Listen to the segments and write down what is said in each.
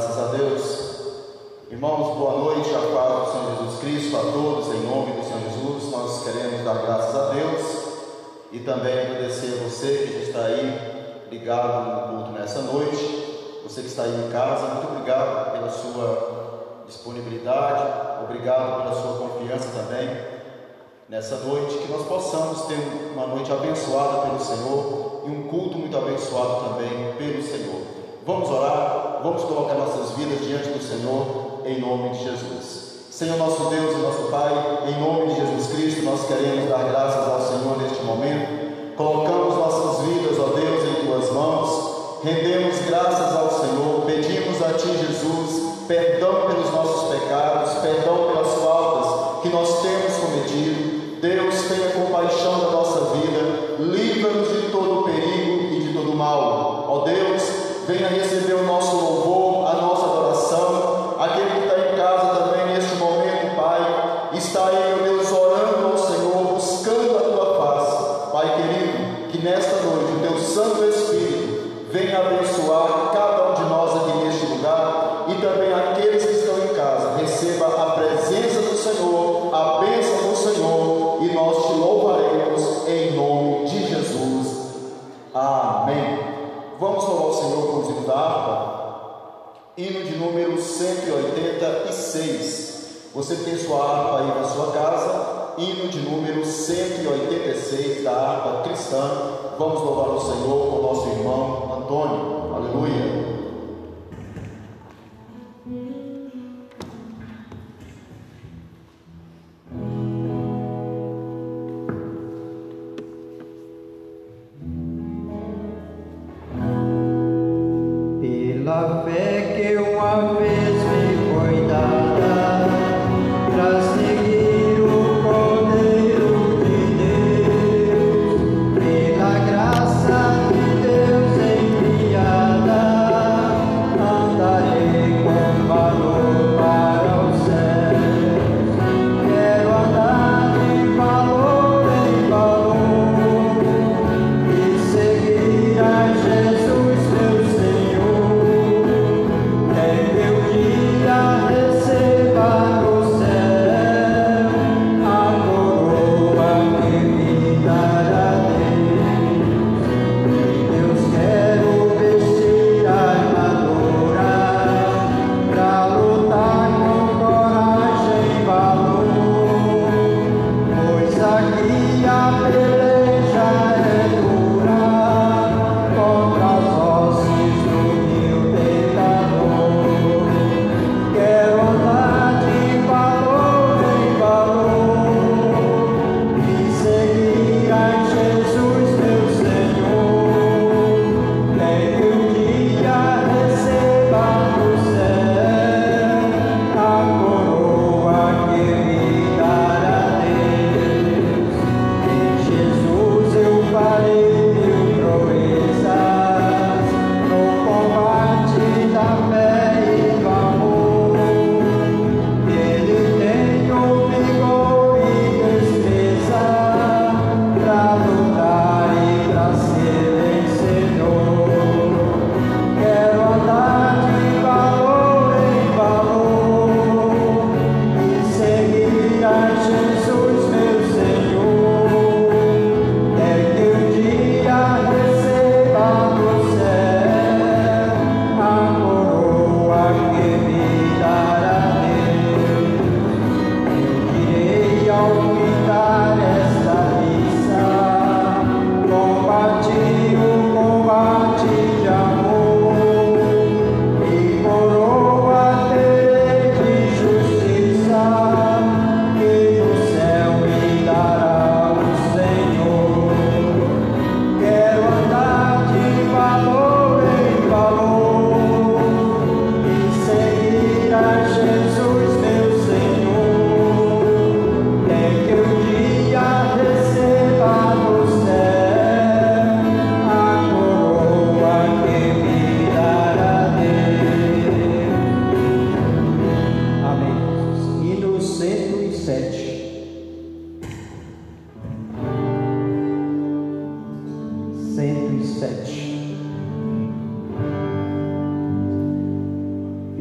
Graças a Deus. Irmãos, boa noite, a paz do Senhor Jesus Cristo a todos, em nome do Senhor Jesus. Nós queremos dar graças a Deus e também agradecer a você que está aí ligado no culto nessa noite, você que está aí em casa. Muito obrigado pela sua disponibilidade, obrigado pela sua confiança também nessa noite, que nós possamos ter uma noite abençoada pelo Senhor e um culto muito abençoado também pelo Senhor. Vamos orar, vamos colocar nossas vidas diante do Senhor, em nome de Jesus. Senhor nosso Deus e nosso Pai, em nome de Jesus Cristo, nós queremos dar graças ao Senhor neste momento. Colocamos nossas vidas, ó Deus, em Tuas mãos, rendemos graças ao Senhor, pedimos a Ti, Jesus, perdão pelos nossos pecados, perdão pelas faltas que nós temos cometido. Deus, tenha compaixão da nossa vida, livra-nos de todo o perigo e de todo o mal. Ó Deus, venha receber o nosso louvor, a nossa adoração. Aquele que está em casa também neste momento, Pai, está aí, meu Deus, orando ao Senhor, buscando a Tua face. Pai querido, que nesta noite o Teu Santo Espírito venha abençoar cada um de nós aqui neste lugar e também aqueles que estão em casa. Receba a presença do Senhor, a bênção do Senhor, e nós Te louvaremos em nome de Jesus. Amém. Vamos louvar o Senhor com os hinos da harpa. Hino de número 186. Você tem sua harpa aí na sua casa. Hino de número 186 da harpa cristã. Vamos louvar o Senhor com o nosso irmão Antônio. Aleluia. Pela fé que uma vez me foi dada, para seguir o Cordeiro de Deus, pela graça de Deus enviada,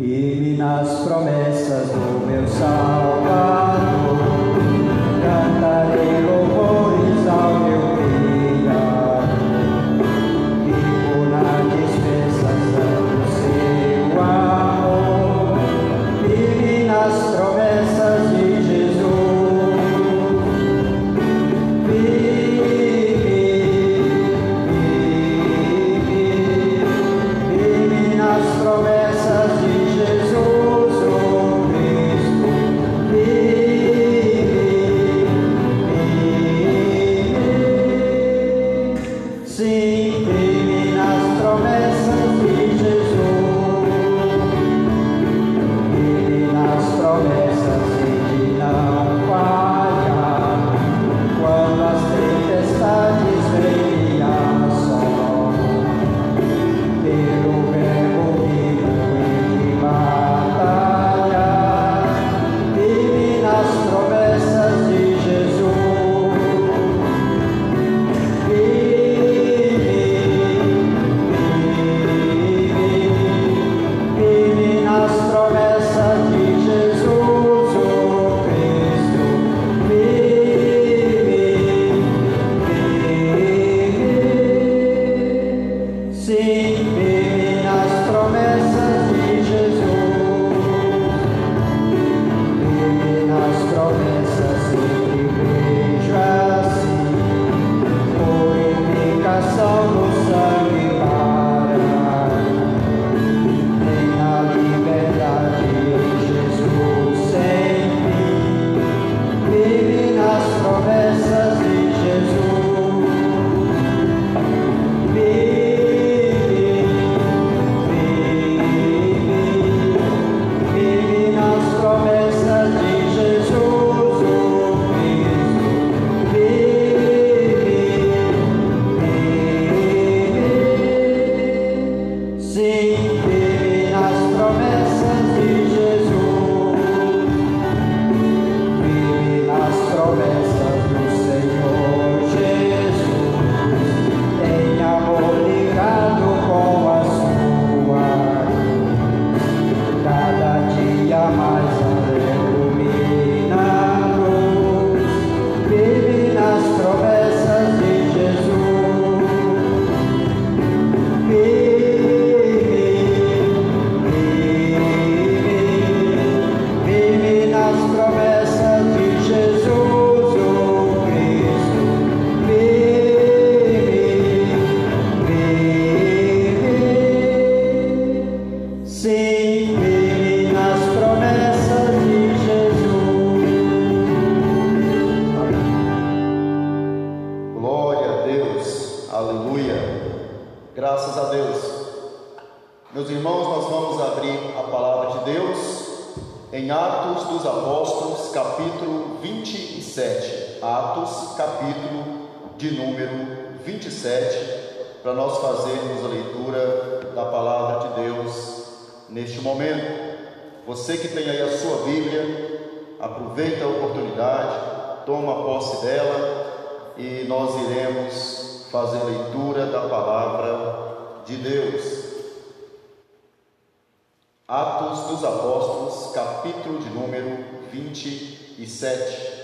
firme nas promessas do meu Salvador. Cantarei louvores ao meu Criador, vivo na dispensação do seu amor, firme nas promessas de Jesus. Firme nas promessas de Jesus, o Cristo. Sim, firme nas promessas de Jesus, firme nas promessas de não falhar, quando as tempestades vêm me assolam, pelo verbo vivo e de batalhar, firme nas promessas de Jesus. Firme nas promessas de Jesus, o Cristo. Sim, firme nas promessas de Jesus, firme nas promessas sempre vejo assim, purificação no sangue para tem a liberdade em Jesus sem fim, firme nas promessas de Jesus. Firme nas promessas de Jesus, o Cristo. Sim, firme nas promessas de Jesus, firme nas promessas do Senhor Jesus, em amor ligado com a sua cruz, cada dia mais ilumina a luz, firme nas promessas de Jesus. Firme nas promessas de Jesus, o Cristo. Sim, firme nas promessas de Jesus. Glória a Deus, aleluia, graças a Deus. Meus irmãos, nós vamos abrir a palavra de Deus em Atos dos Apóstolos, capítulo 27. Atos, capítulo de número 27, para nós fazermos a leitura da palavra de Deus neste momento. Você que tem aí a sua Bíblia, aproveita a oportunidade, toma posse dela e nós iremos fazer a leitura da palavra de Deus. Atos dos Apóstolos, capítulo de número 27.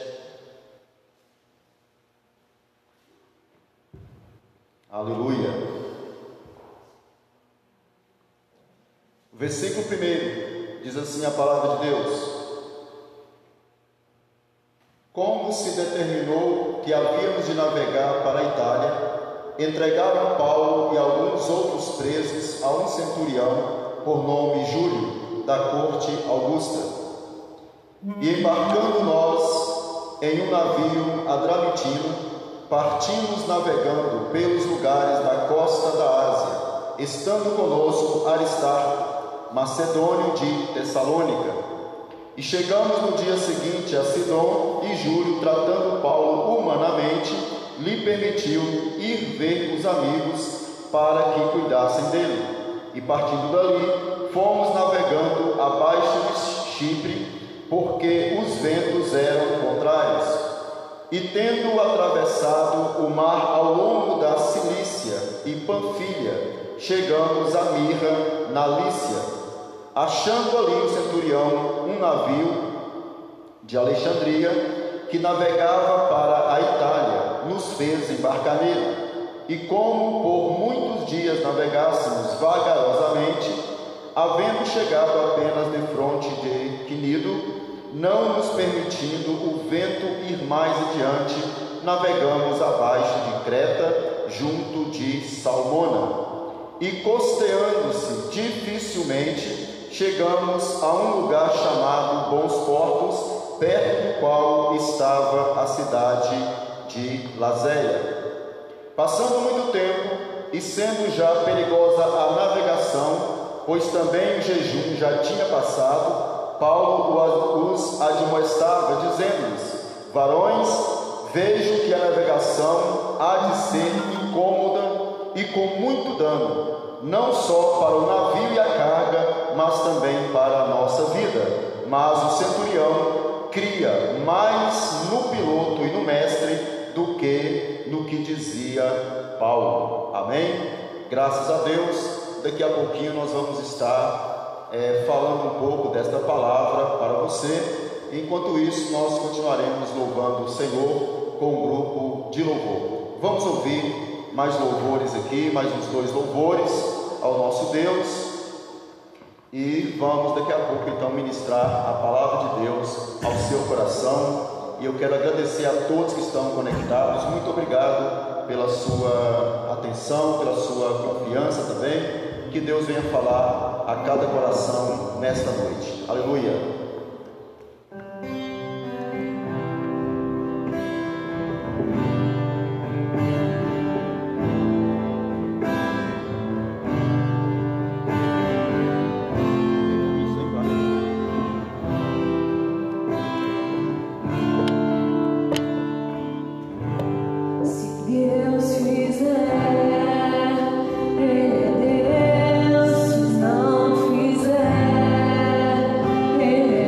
Aleluia. O versículo 1 diz assim a palavra de Deus: como se determinou que havíamos de navegar para a Itália, entregaram Paulo e alguns outros presos a um centurião, por nome Júlio, da corte Augusta. E embarcando nós em um navio adramitino, partimos navegando pelos lugares da costa da Ásia, estando conosco Aristarco, macedônio de Tessalônica. E chegamos no dia seguinte a Sidom, e Júlio, tratando Paulo humanamente, lhe permitiu ir ver os amigos para que cuidassem dele. E partindo dali, fomos navegando abaixo de Chipre, porque os ventos eram contrários. E tendo atravessado o mar ao longo da Cilícia e Panfilha, chegamos a Mirra, na Lícia. Achando ali o centurião um navio de Alexandria que navegava para a Itália, nos fez embarcar nele. E como por muitos dias navegássemos vagarosamente, havendo chegado apenas defronte de Quinido, não nos permitindo o vento ir mais adiante, navegamos abaixo de Creta, junto de Salmona. E costeando-se dificilmente, chegamos a um lugar chamado Bons Portos, perto do qual estava a cidade de Lazéia. Passando muito tempo, e sendo já perigosa a navegação, pois também o jejum já tinha passado, Paulo os admoestava, dizendo-lhes: varões, vejo que a navegação há de ser incômoda e com muito dano, não só para o navio e a carga, mas também para a nossa vida. Mas o centurião cria mais no piloto e no mestre do que no que dizia Paulo. Amém? Graças a Deus. Daqui a pouquinho nós vamos estar falando um pouco desta palavra para você. Enquanto isso, nós continuaremos louvando o Senhor com um grupo de louvor. Vamos ouvir mais louvores aqui, mais uns 2 louvores ao nosso Deus. E vamos daqui a pouco então ministrar a palavra de Deus ao seu coração. E eu quero agradecer a todos que estão conectados. Muito obrigado pela sua atenção, pela sua confiança também. Que Deus venha falar a cada coração nesta noite. Aleluia. Ele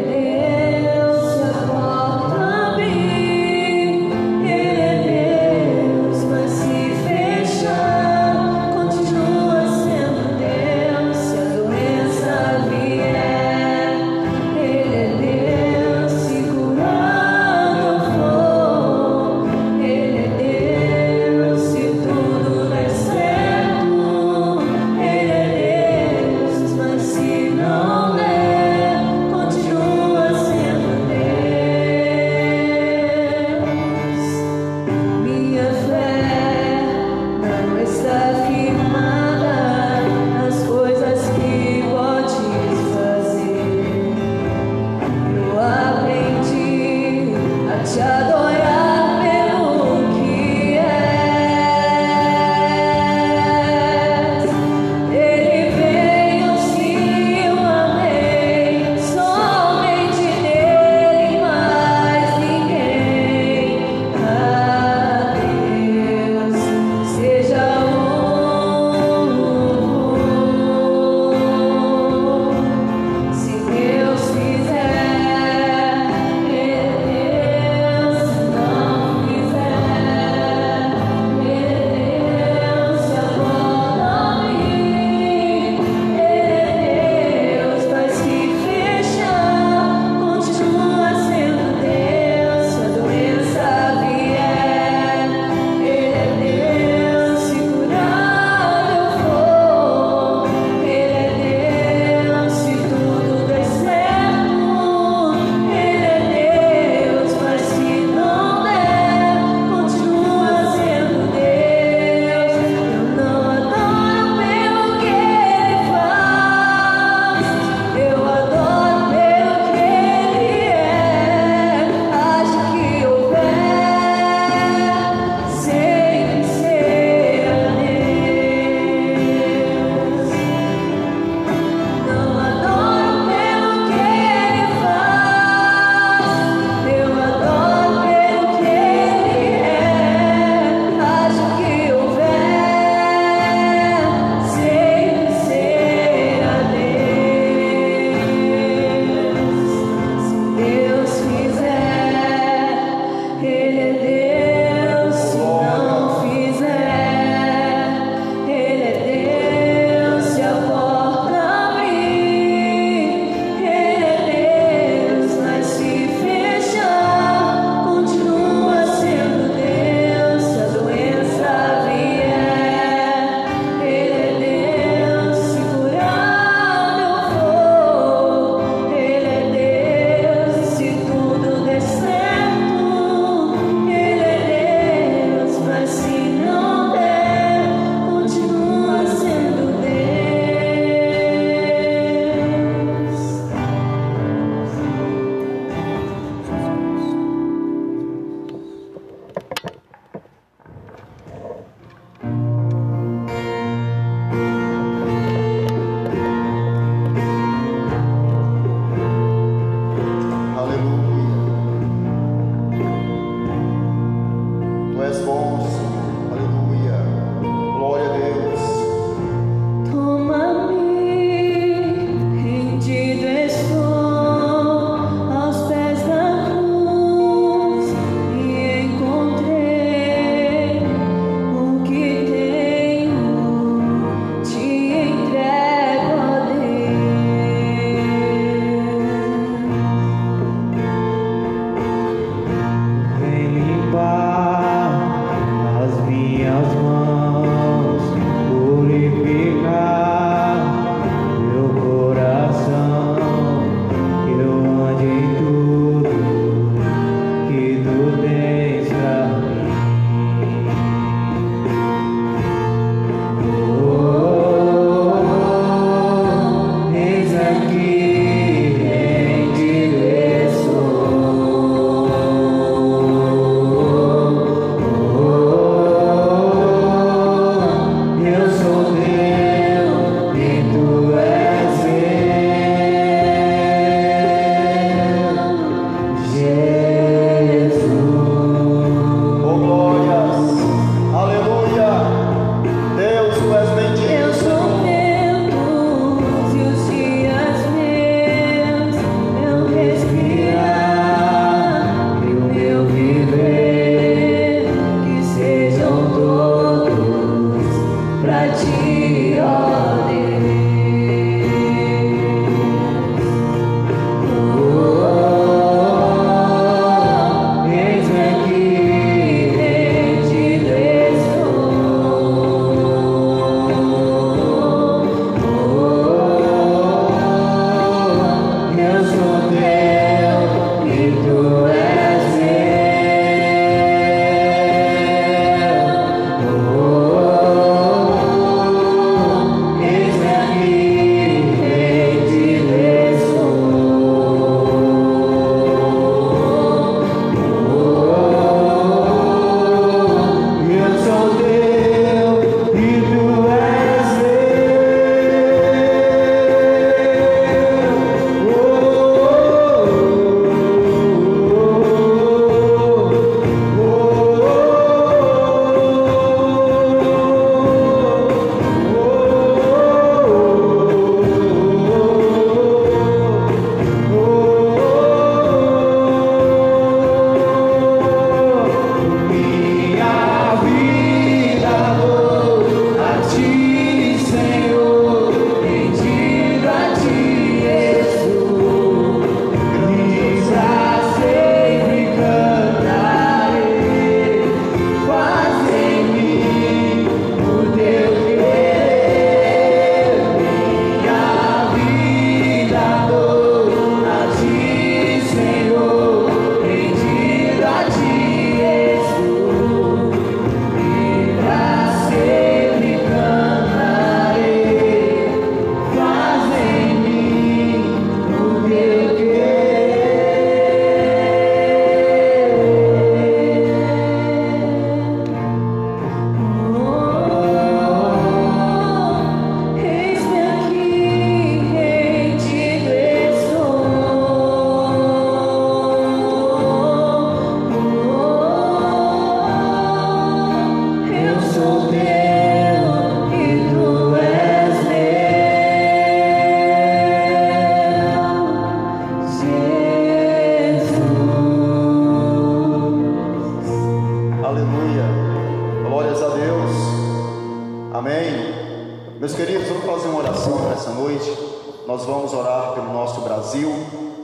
Brasil,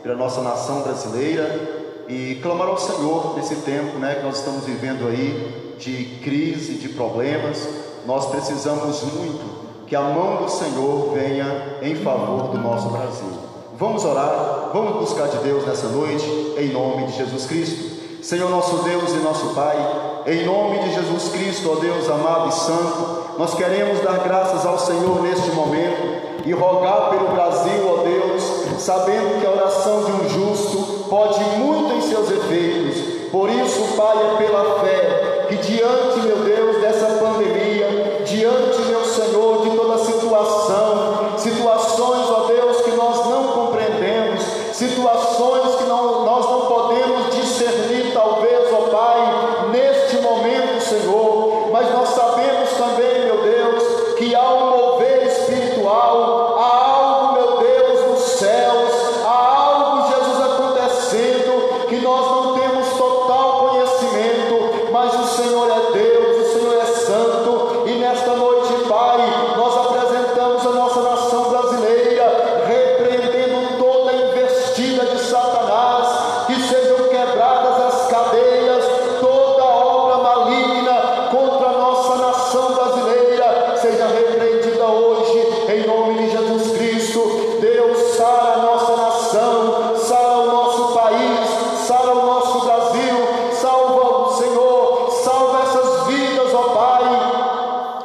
pela nossa nação brasileira, e clamar ao Senhor nesse tempo, que nós estamos vivendo aí de crise, de problemas. Nós precisamos muito que a mão do Senhor venha em favor do nosso Brasil. Vamos orar, vamos buscar de Deus nessa noite, em nome de Jesus Cristo. Senhor nosso Deus e nosso Pai, em nome de Jesus Cristo, ó Deus amado e santo, nós queremos dar graças ao Senhor neste momento e rogar pelo Brasil, ó Deus, sabendo que a oração de um justo pode muito em seus efeitos. Por isso, Pai, é pela fé que diante, meu Deus, dessa pandemia, diante, meu Senhor, de toda situações, ó Deus, que nós não compreendemos, situações que nós não podemos discernir, talvez, ó Pai, neste momento, Senhor, mas nós sabemos também, meu Deus, que há um mover espiritual, há algo, meu Deus, nos céus, há algo, Jesus, acontecendo, que nós não temos total conhecimento, mas o Senhor é Deus, o Senhor é santo, e nesta noite, Pai, nós apresentamos a nossa nação brasileira, repreendendo toda a investida de Satanás, que sejam quebradas as cadeias, toda obra maligna contra a nossa nação brasileira seja repreendida hoje, em nome de Jesus Cristo. Deus, sara a nossa nação, sara o nosso país, sara o nosso Brasil, salva, Senhor, salva essas vidas, ó Pai.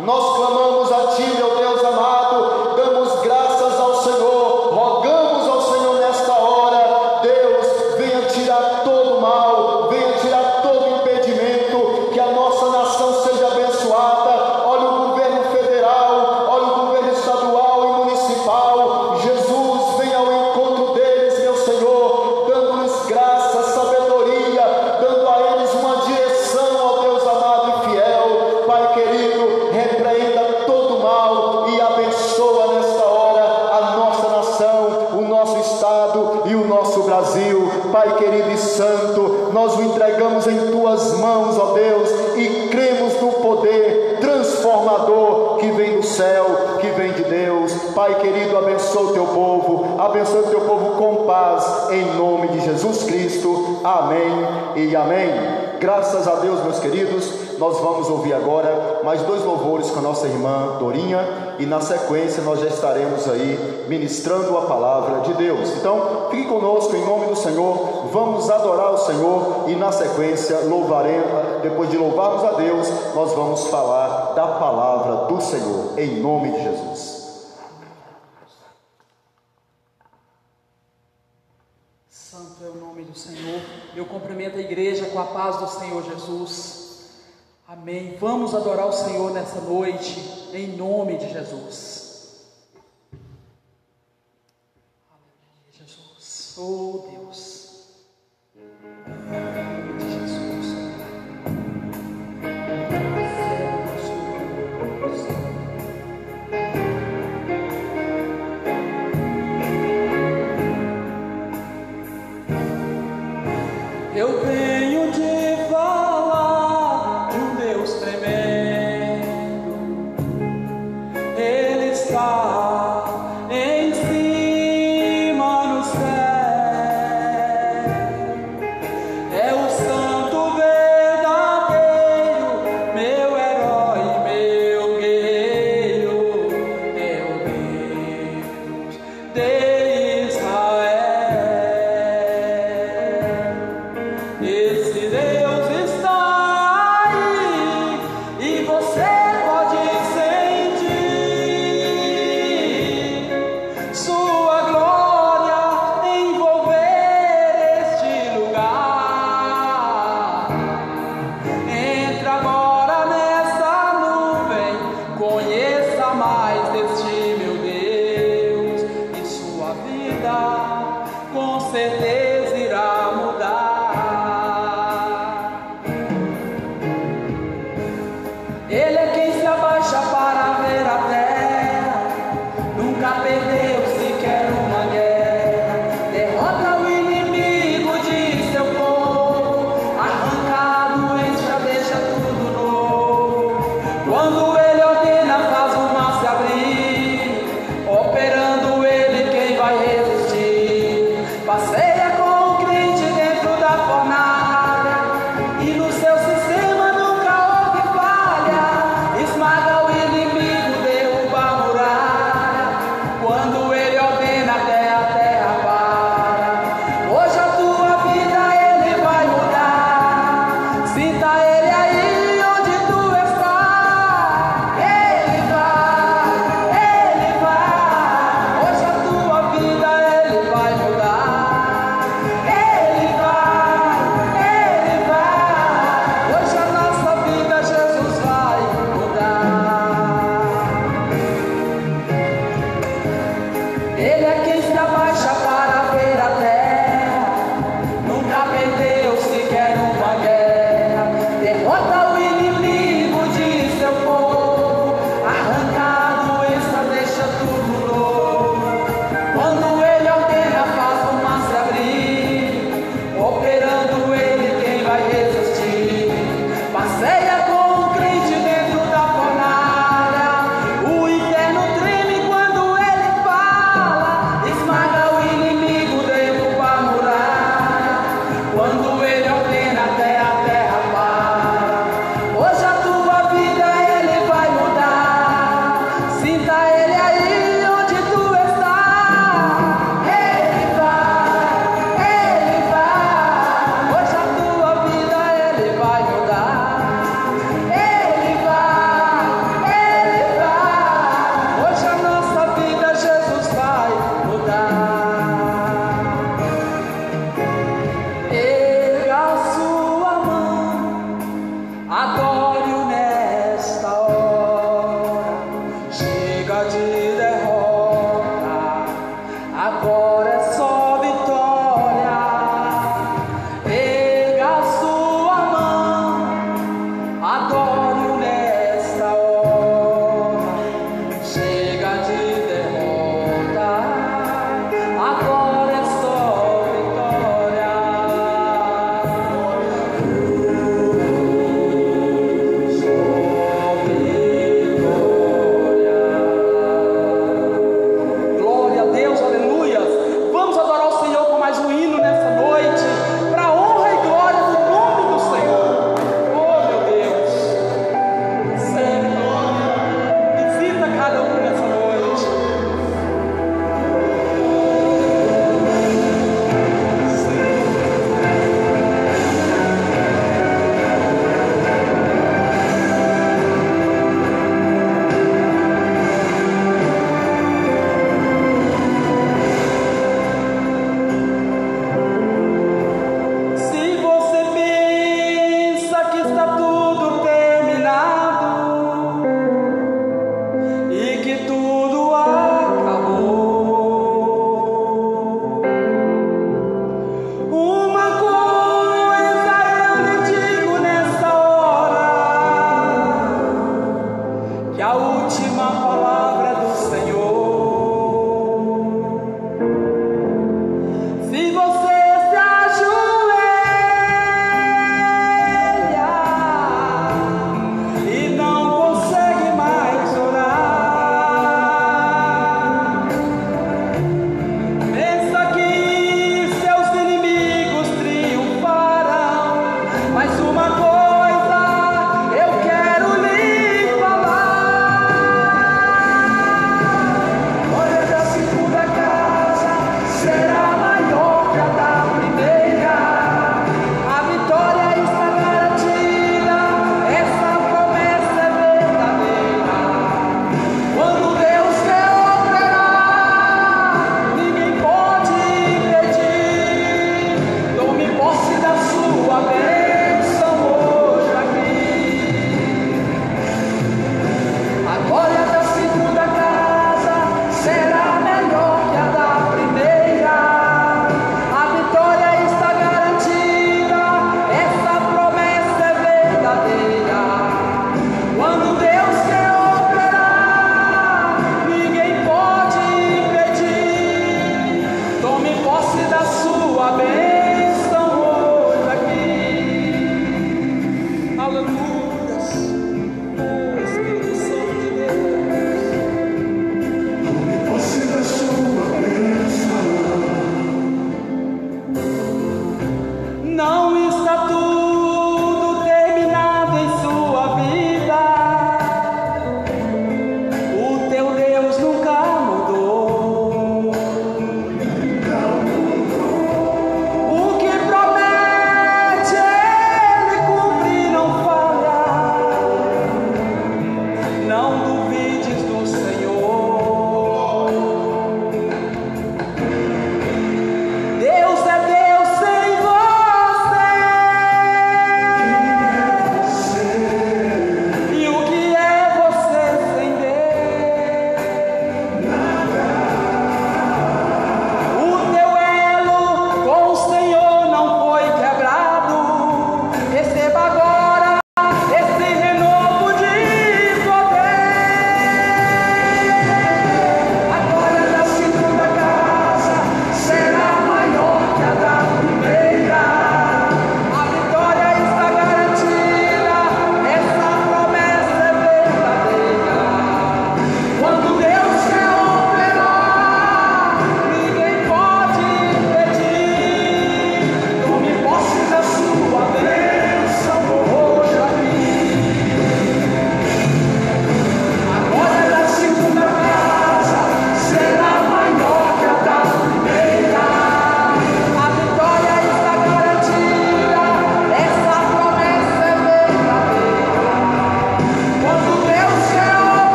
Nós clamamos a Ti, meu Deus amado, damos graças ao Senhor, rogamos ao Senhor nesta hora. Deus, venha tirar todo o mal, venha tirar todo o impedimento, que a nossa nação seja abençoada. Olha o governo federal, olha o governo estadual e municipal. Jesus, venha ao encontro deles, meu Senhor, dando-lhes graça, sabedoria, dando a eles uma direção, ó Deus amado e fiel. Pai querido, repreenda todo o mal e abençoa nesta hora a nossa nação, o nosso estado e o nosso Brasil. Pai querido e santo, nós o entregamos em Tuas mãos, ó Deus, e cremos no poder transformador que vem do céu, que vem de Deus. Pai querido, abençoa o Teu povo com paz, em nome de Jesus Cristo. Amém e amém. Graças a Deus, meus queridos, nós vamos ouvir agora mais 2 louvores com a nossa irmã Dorinha, e na sequência nós já estaremos aí ministrando a palavra de Deus. Então, fique conosco em nome do Senhor, vamos adorar o Senhor, e na sequência depois de louvarmos a Deus, nós vamos falar da palavra do Senhor, em nome de Jesus. Santo é o nome do Senhor. Eu cumprimento a igreja com a paz do Senhor Jesus. Amém. Vamos adorar o Senhor nessa noite, em nome de Jesus. Aleluia, Jesus. Oh Deus. Em nome de Jesus. Eu venho te falar de um Deus tremendo. Ele está em cima no céu. passeia com o crente dentro da fornalha, e no seu sistema nunca houve falha. Esmaga o inimigo, derruba a muralha, quando ele ordena até a terra para. Hoje a tua vida ele vai mudar, sinta ele aí onde tu está. Ele vai, hoje a tua vida ele vai mudar.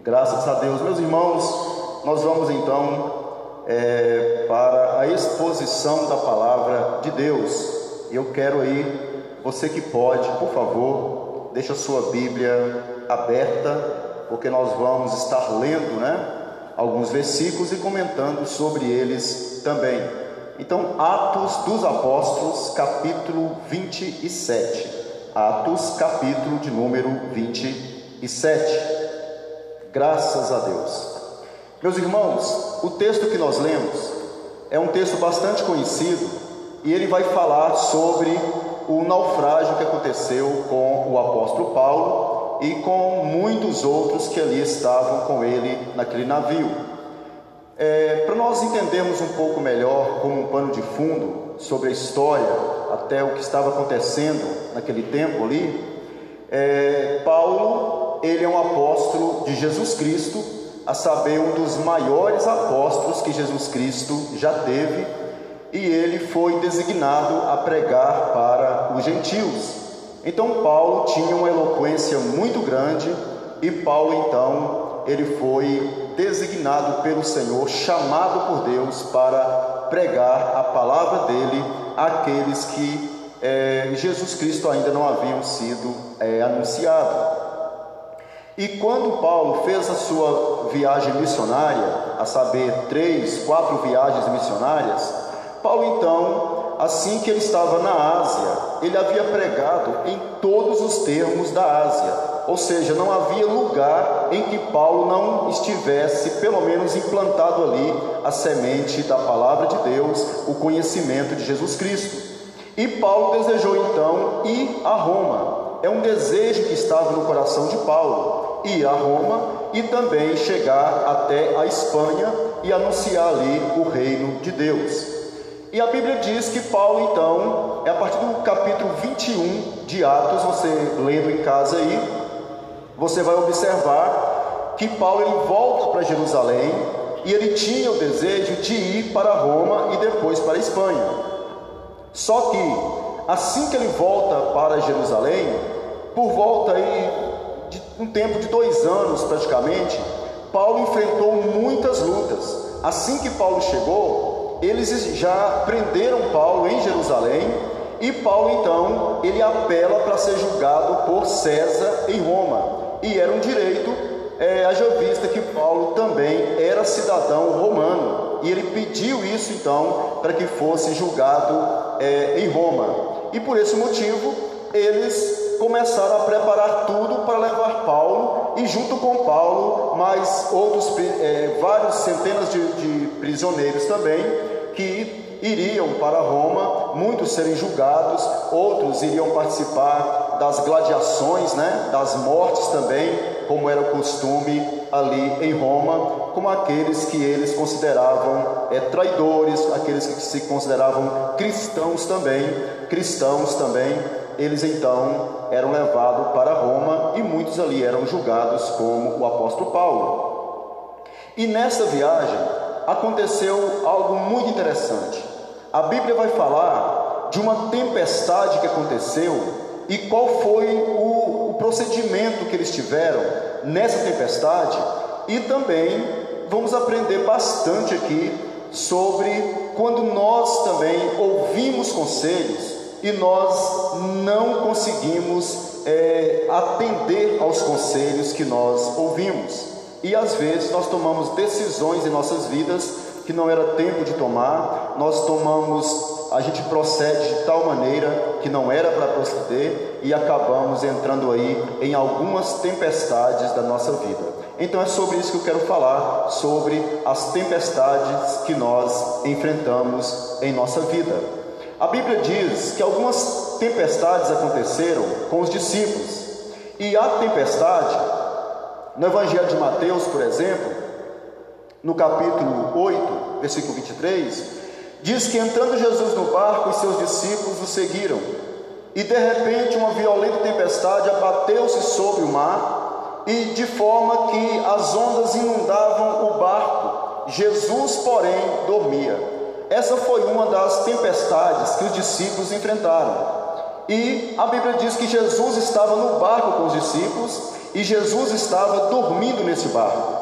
Graças a Deus. Meus irmãos, nós vamos então para a exposição da palavra de Deus. Eu quero aí, você que pode, por favor, deixa a sua Bíblia aberta, porque nós vamos estar lendo, alguns versículos e comentando sobre eles também. Então, Atos dos Apóstolos, capítulo 27. Atos, capítulo de número 27. Graças a Deus. Meus irmãos, o texto que nós lemos é um texto bastante conhecido e ele vai falar sobre o naufrágio que aconteceu com o apóstolo Paulo e com muitos outros que ali estavam com ele naquele navio. Para nós entendermos um pouco melhor, como um pano de fundo, sobre a história, até o que estava acontecendo naquele tempo ali, Paulo, ele é um apóstolo de Jesus Cristo, a saber, um dos maiores apóstolos que Jesus Cristo já teve, e ele foi designado a pregar para os gentios. Então Paulo tinha uma eloquência muito grande, e Paulo então, ele foi designado pelo Senhor, chamado por Deus para pregar a palavra dele àqueles que Jesus Cristo ainda não haviam sido anunciado. E quando Paulo fez a sua viagem missionária, a saber, 3, 4 viagens missionárias, Paulo então, assim que ele estava na Ásia, ele havia pregado em todos os termos da Ásia, ou seja, não havia lugar em que Paulo não estivesse, pelo menos, implantado ali a semente da palavra de Deus, o conhecimento de Jesus Cristo. E Paulo desejou então ir a Roma. É um desejo que estava no coração de Paulo, ir a Roma e também chegar até a Espanha e anunciar ali o reino de Deus. E a Bíblia diz que Paulo então, a partir do capítulo 21 de Atos, você lendo em casa aí, você vai observar que Paulo ele volta para Jerusalém e ele tinha o desejo de ir para Roma e depois para a Espanha. Só que assim que ele volta para Jerusalém, por volta aí de um tempo de 2 anos praticamente, Paulo enfrentou muitas lutas. Assim que Paulo chegou, eles já prenderam Paulo em Jerusalém, e Paulo então, ele apela para ser julgado por César em Roma, e era um direito, haja vista que Paulo também era cidadão romano, e ele pediu isso então, para que fosse julgado em Roma, e por esse motivo, eles começaram a preparar tudo para levar Paulo, e junto com Paulo, mais outros, vários centenas de prisioneiros também, que iriam para Roma, muitos serem julgados, outros iriam participar das gladiações, das mortes também, como era o costume ali em Roma, como aqueles que eles consideravam traidores, aqueles que se consideravam cristãos também, eles então eram levados para Roma e muitos ali eram julgados como o apóstolo Paulo. E nessa viagem aconteceu algo muito interessante. A Bíblia vai falar de uma tempestade que aconteceu e qual foi o procedimento que eles tiveram nessa tempestade, e também vamos aprender bastante aqui sobre quando nós também ouvimos conselhos e nós não conseguimos atender aos conselhos que nós ouvimos, e às vezes nós tomamos decisões em nossas vidas que não era tempo de tomar, a gente procede de tal maneira que não era para proceder, e acabamos entrando aí em algumas tempestades da nossa vida. Então é sobre isso que eu quero falar, sobre as tempestades que nós enfrentamos em nossa vida. A Bíblia diz que algumas tempestades aconteceram com os discípulos, e a tempestade, no Evangelho de Mateus, por exemplo, no capítulo 8, versículo 23, diz que entrando Jesus no barco, os seus discípulos o seguiram, e de repente uma violenta tempestade abateu-se sobre o mar, e de forma que as ondas inundavam o barco. Jesus, porém, dormia. Essa foi uma das tempestades que os discípulos enfrentaram. E a Bíblia diz que Jesus estava no barco com os discípulos, e Jesus estava dormindo nesse barco.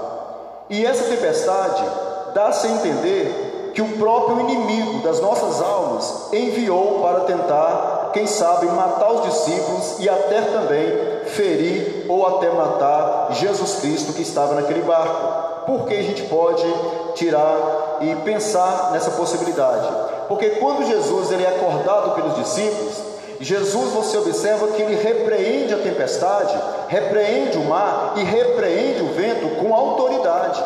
E essa tempestade dá-se a entender que o próprio inimigo das nossas almas enviou para tentar, quem sabe, matar os discípulos e até também ferir ou até matar Jesus Cristo que estava naquele barco. Por que a gente pode tirar e pensar nessa possibilidade? Porque quando Jesus ele é acordado pelos discípulos, Jesus, você observa que ele repreende a tempestade, repreende o mar e repreende o vento com autoridade,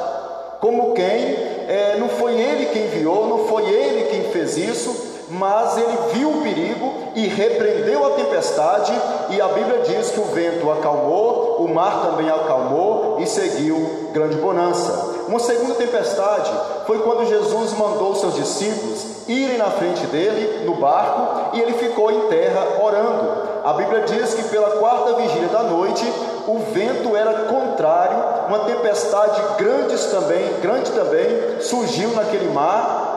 como quem não foi ele quem enviou, não foi ele quem fez isso, mas ele viu o perigo e repreendeu a tempestade, e a Bíblia diz que o vento acalmou, o mar também acalmou e seguiu grande bonança. Uma segunda tempestade foi quando Jesus mandou seus discípulos irem na frente dele no barco e ele ficou em terra orando. A Bíblia diz que pela quarta vigília da noite o vento era contrário, uma tempestade grande também surgiu naquele mar,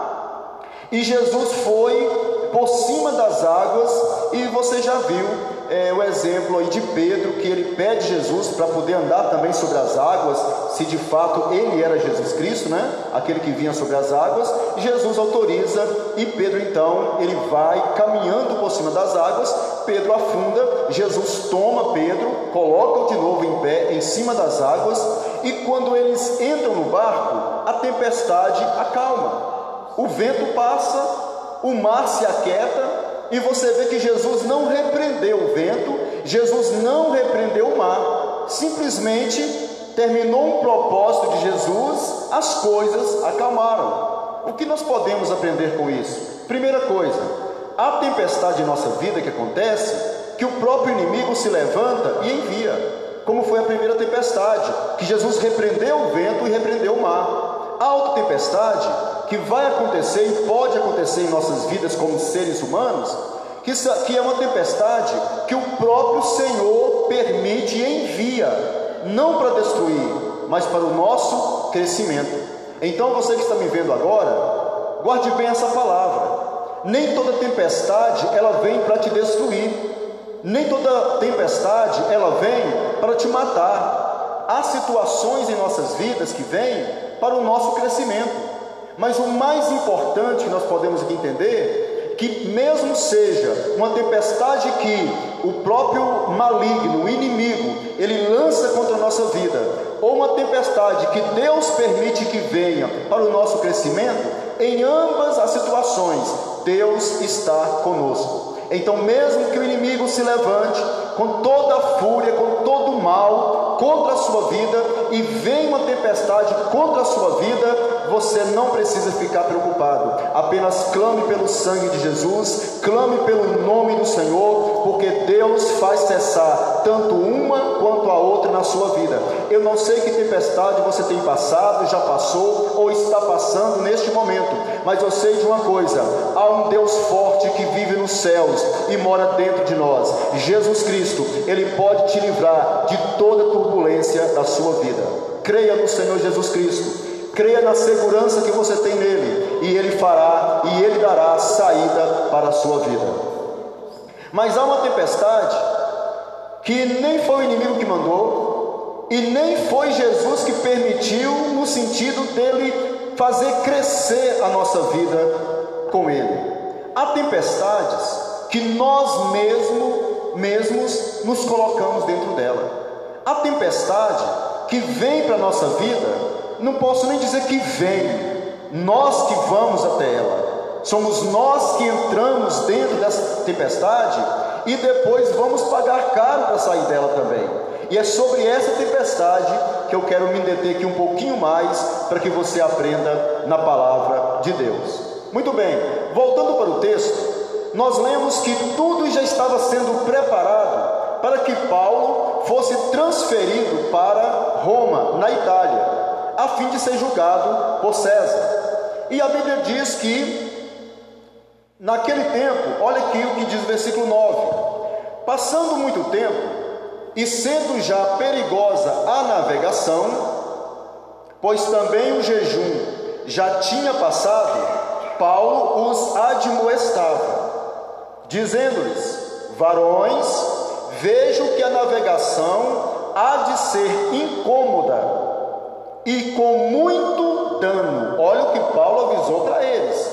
e Jesus foi por cima das águas, e você já viu o exemplo aí de Pedro, que ele pede Jesus para poder andar também sobre as águas, se de fato ele era Jesus Cristo, né? Aquele que vinha sobre as águas. Jesus autoriza, e Pedro então, ele vai caminhando por cima das águas, Pedro afunda, Jesus toma Pedro, coloca-o de novo em pé, em cima das águas, e quando eles entram no barco, a tempestade acalma, o vento passa, o mar se aquieta, e você vê que Jesus não repreendeu o vento, Jesus não repreendeu o mar, simplesmente terminou um propósito de Jesus, as coisas acalmaram. O que nós podemos aprender com isso? Primeira coisa, a tempestade em nossa vida que acontece, que o próprio inimigo se levanta e envia, como foi a primeira tempestade, que Jesus repreendeu o vento e repreendeu o mar. A outra tempestade que vai acontecer e pode acontecer em nossas vidas como seres humanos, que é uma tempestade que o próprio Senhor permite e envia, não para destruir, mas para o nosso crescimento. Então você que está me vendo agora, guarde bem essa palavra. Nem toda tempestade ela vem para te destruir, nem toda tempestade ela vem para te matar. Há situações em nossas vidas que vêm para o nosso crescimento. Mas o mais importante que nós podemos aqui entender, que mesmo seja uma tempestade que o próprio maligno, o inimigo, ele lança contra a nossa vida, ou uma tempestade que Deus permite que venha para o nosso crescimento, em ambas as situações, Deus está conosco. Então mesmo que o inimigo se levante com toda a fúria, com todo o mal contra a sua vida, e venha uma tempestade contra a sua vida, você não precisa ficar preocupado. Apenas clame pelo sangue de Jesus, clame pelo nome do Senhor, porque Deus faz cessar tanto uma quanto a outra na sua vida. Eu não sei que tempestade você tem passado, já passou ou está passando neste momento, mas eu sei de uma coisa: há um Deus forte que vive nos céus e mora dentro de nós. Jesus Cristo, Ele pode te livrar de toda turbulência da sua vida. Creia no Senhor Jesus Cristo, creia na segurança que você tem nele, e Ele fará e Ele dará saída para a sua vida. Mas há uma tempestade que nem foi o inimigo que mandou, e nem foi Jesus que permitiu, no sentido dele fazer crescer a nossa vida com Ele. Há tempestades que nós mesmos nos colocamos dentro dela. A tempestade que vem para a nossa vida, não posso nem dizer que vem, nós que vamos até ela, somos nós que entramos dentro dessa tempestade e depois vamos pagar caro para sair dela também. E é sobre essa tempestade que eu quero me deter aqui um pouquinho mais, para que você aprenda na palavra de Deus. Muito bem, voltando para o texto, nós lemos que tudo já estava sendo preparado para que Paulo fosse transferido para Roma, na Itália, a fim de ser julgado por César. E a Bíblia diz que naquele tempo, olha aqui o que diz o versículo 9: passando muito tempo e sendo já perigosa a navegação, pois também o jejum já tinha passado, Paulo os admoestava, dizendo-lhes: varões, vejo que a navegação há de ser incômoda e com muito dano. Olha o que Paulo avisou para eles: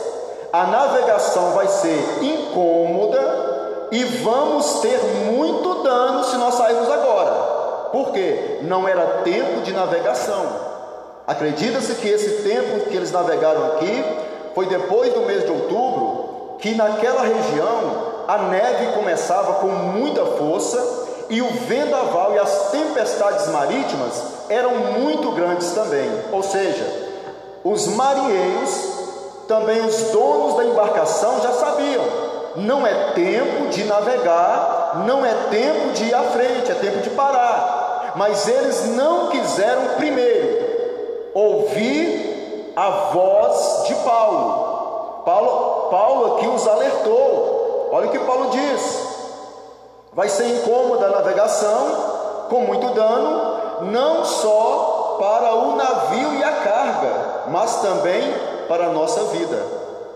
a navegação vai ser incômoda e vamos ter muito dano se nós sairmos agora. Por quê? Não era tempo de navegação. Acredita-se que esse tempo que eles navegaram aqui foi depois do mês de outubro, que naquela região a neve começava com muita força e o vendaval e as tempestades marítimas eram muito grandes também. Ou seja, os marinheiros, também os donos da embarcação já sabiam: não é tempo de navegar, não é tempo de ir à frente, é tempo de parar. Mas eles não quiseram primeiro ouvir a voz de Paulo. Paulo aqui os alertou. Olha o que Paulo diz: vai ser incômoda a navegação, com muito dano, não só para o navio e a carga, mas também para a nossa vida.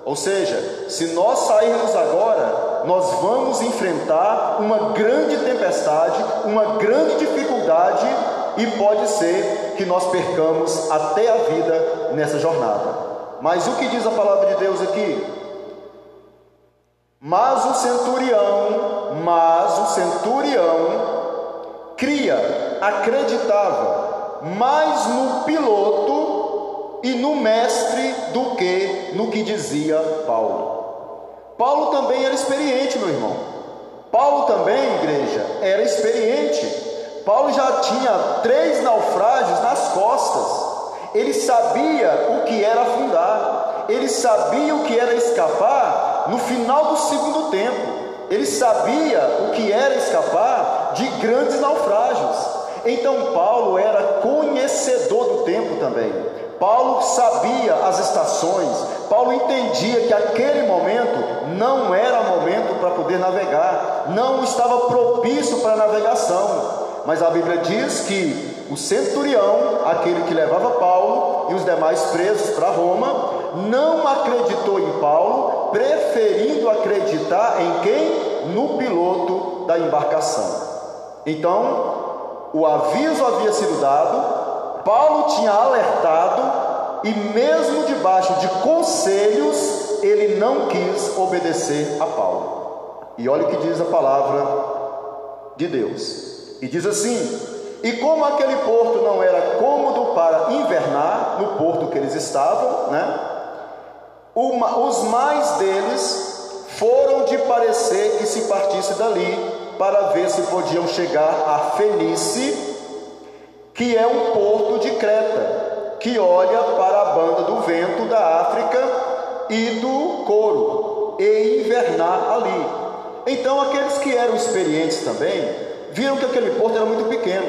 Ou seja, se nós sairmos agora, nós vamos enfrentar uma grande tempestade, uma grande dificuldade, e pode ser que nós percamos até a vida nessa jornada. Mas o que diz a palavra de Deus aqui? Mas o centurião acreditava mais no piloto e no mestre do que no que dizia Paulo. Paulo também era experiente, meu irmão. Paulo também, igreja, era experiente. Paulo já tinha 3 naufrágios nas costas. Ele sabia o que era afundar. Ele sabia o que era escapar no final do segundo tempo. Ele sabia o que era escapar de grandes naufrágios. Então Paulo era conhecedor do tempo também. Paulo sabia as estações. Paulo entendia que aquele momento não era momento para poder navegar, não estava propício para a navegação. Mas a Bíblia diz que o centurião, aquele que levava Paulo e os demais presos para Roma, não acreditou em Paulo, preferindo acreditar em quem? No piloto da embarcação. Então, o aviso havia sido dado, Paulo tinha alertado, e mesmo debaixo de conselhos, ele não quis obedecer a Paulo. E olha o que diz a palavra de Deus. E diz assim: e como aquele porto não era cômodo para invernar, no porto que eles estavam, os mais deles foram de parecer que se partisse dali, para ver se podiam chegar a Fenice, que é um porto de Creta, que olha para a banda do vento da África e do Coro, e invernar ali. Então aqueles que eram experientes também viram que aquele porto era muito pequeno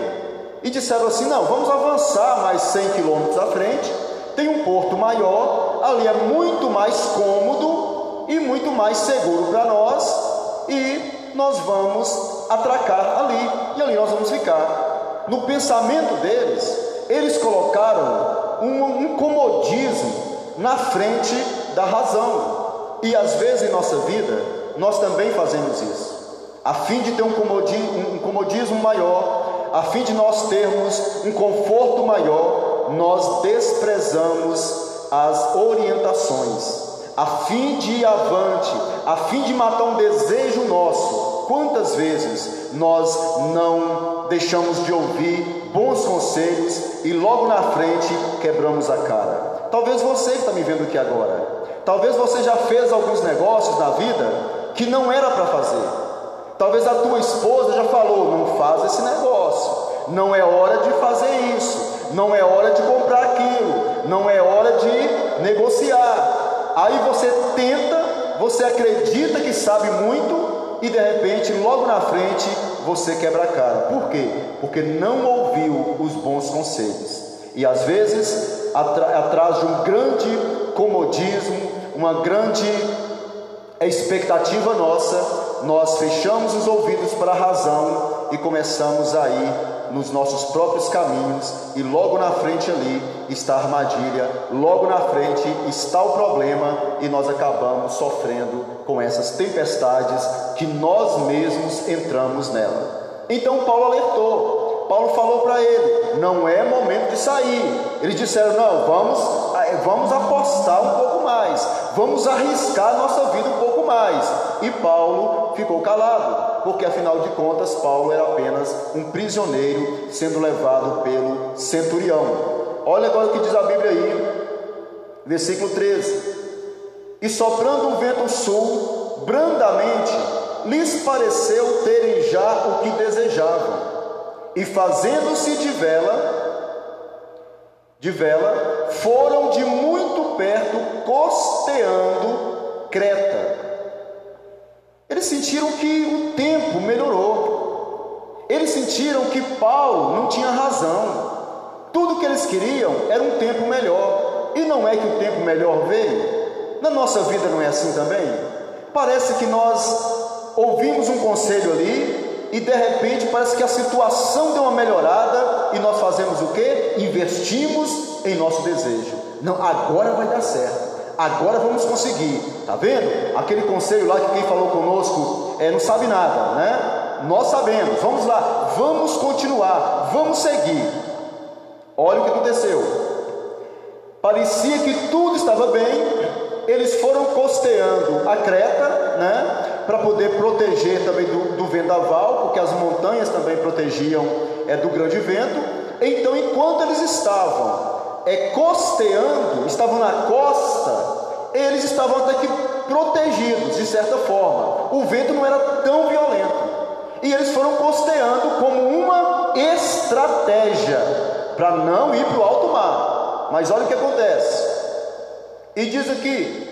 e disseram assim: não, vamos avançar mais 100 quilômetros à frente, tem um porto maior, ali é muito mais cômodo e muito mais seguro para nós, e nós vamos atracar ali, e ali nós vamos ficar. No pensamento deles, eles colocaram um comodismo na frente da razão, e às vezes em nossa vida nós também fazemos isso. A fim de ter um comodismo maior, a fim de nós termos um conforto maior, nós desprezamos as orientações, a fim de ir avante, a fim de matar um desejo nosso. Quantas vezes nós não deixamos de ouvir bons conselhos e logo na frente quebramos a cara? Talvez você que está me vendo aqui agora, talvez você já fez alguns negócios na vida que não era para fazer. Talvez a tua esposa já falou: não faz esse negócio, não é hora de fazer isso, não é hora de comprar aquilo, não é hora de negociar. Aí você tenta, você acredita que sabe muito e de repente logo na frente você quebra a cara. Por quê? Porque não ouviu os bons conselhos. E às vezes, atrás de um grande comodismo, uma grande expectativa nossa, nós fechamos os ouvidos para a razão e começamos a ir nos nossos próprios caminhos, e logo na frente ali está a armadilha, logo na frente está o problema, e nós acabamos sofrendo com essas tempestades que nós mesmos entramos nela. Então Paulo alertou. Paulo falou para ele: não é momento de sair. Eles disseram: não, vamos apostar um pouco mais, vamos arriscar nossa vida um pouco mais. E Paulo ficou calado, porque afinal de contas Paulo era apenas um prisioneiro sendo levado pelo centurião. Olha agora o que diz a Bíblia aí, versículo 13: e soprando um vento sul, brandamente, lhes pareceu terem já o que desejavam, e fazendo-se de vela, foram de muito perto, costeando Creta. Eles sentiram que o tempo melhorou, eles sentiram que Paulo não tinha razão, tudo que eles queriam era um tempo melhor, e não é que o tempo melhor veio. Na nossa vida não é assim também? Parece que nós ouvimos um conselho ali e de repente parece que a situação deu uma melhorada e nós fazemos o quê? Investimos em nosso desejo. Não, agora vai dar certo, agora vamos conseguir. Tá vendo? Aquele conselho lá que quem falou conosco não sabe nada, né? Nós sabemos, vamos lá, vamos continuar, vamos seguir. Olha o que aconteceu. Parecia que tudo estava bem. Eles foram costeando a Creta, né, para poder proteger também do vendaval, porque as montanhas também protegiam do grande vento. Então, enquanto eles estavam costeando, estavam na costa, eles estavam até que protegidos, de certa forma. O vento não era tão violento, e eles foram costeando como uma estratégia para não ir para o alto mar. Mas olha o que acontece. E diz aqui: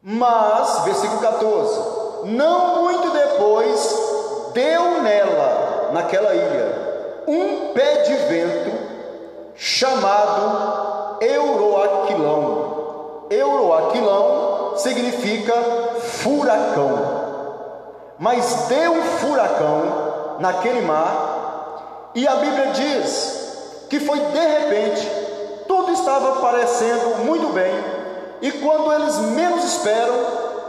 mas, versículo 14, não muito depois, deu naquela ilha, um pé de vento chamado Euroaquilão. Euroaquilão significa furacão. Mas deu um furacão naquele mar, e a Bíblia diz que foi de repente. Tudo estava parecendo muito bem, e quando eles menos esperam,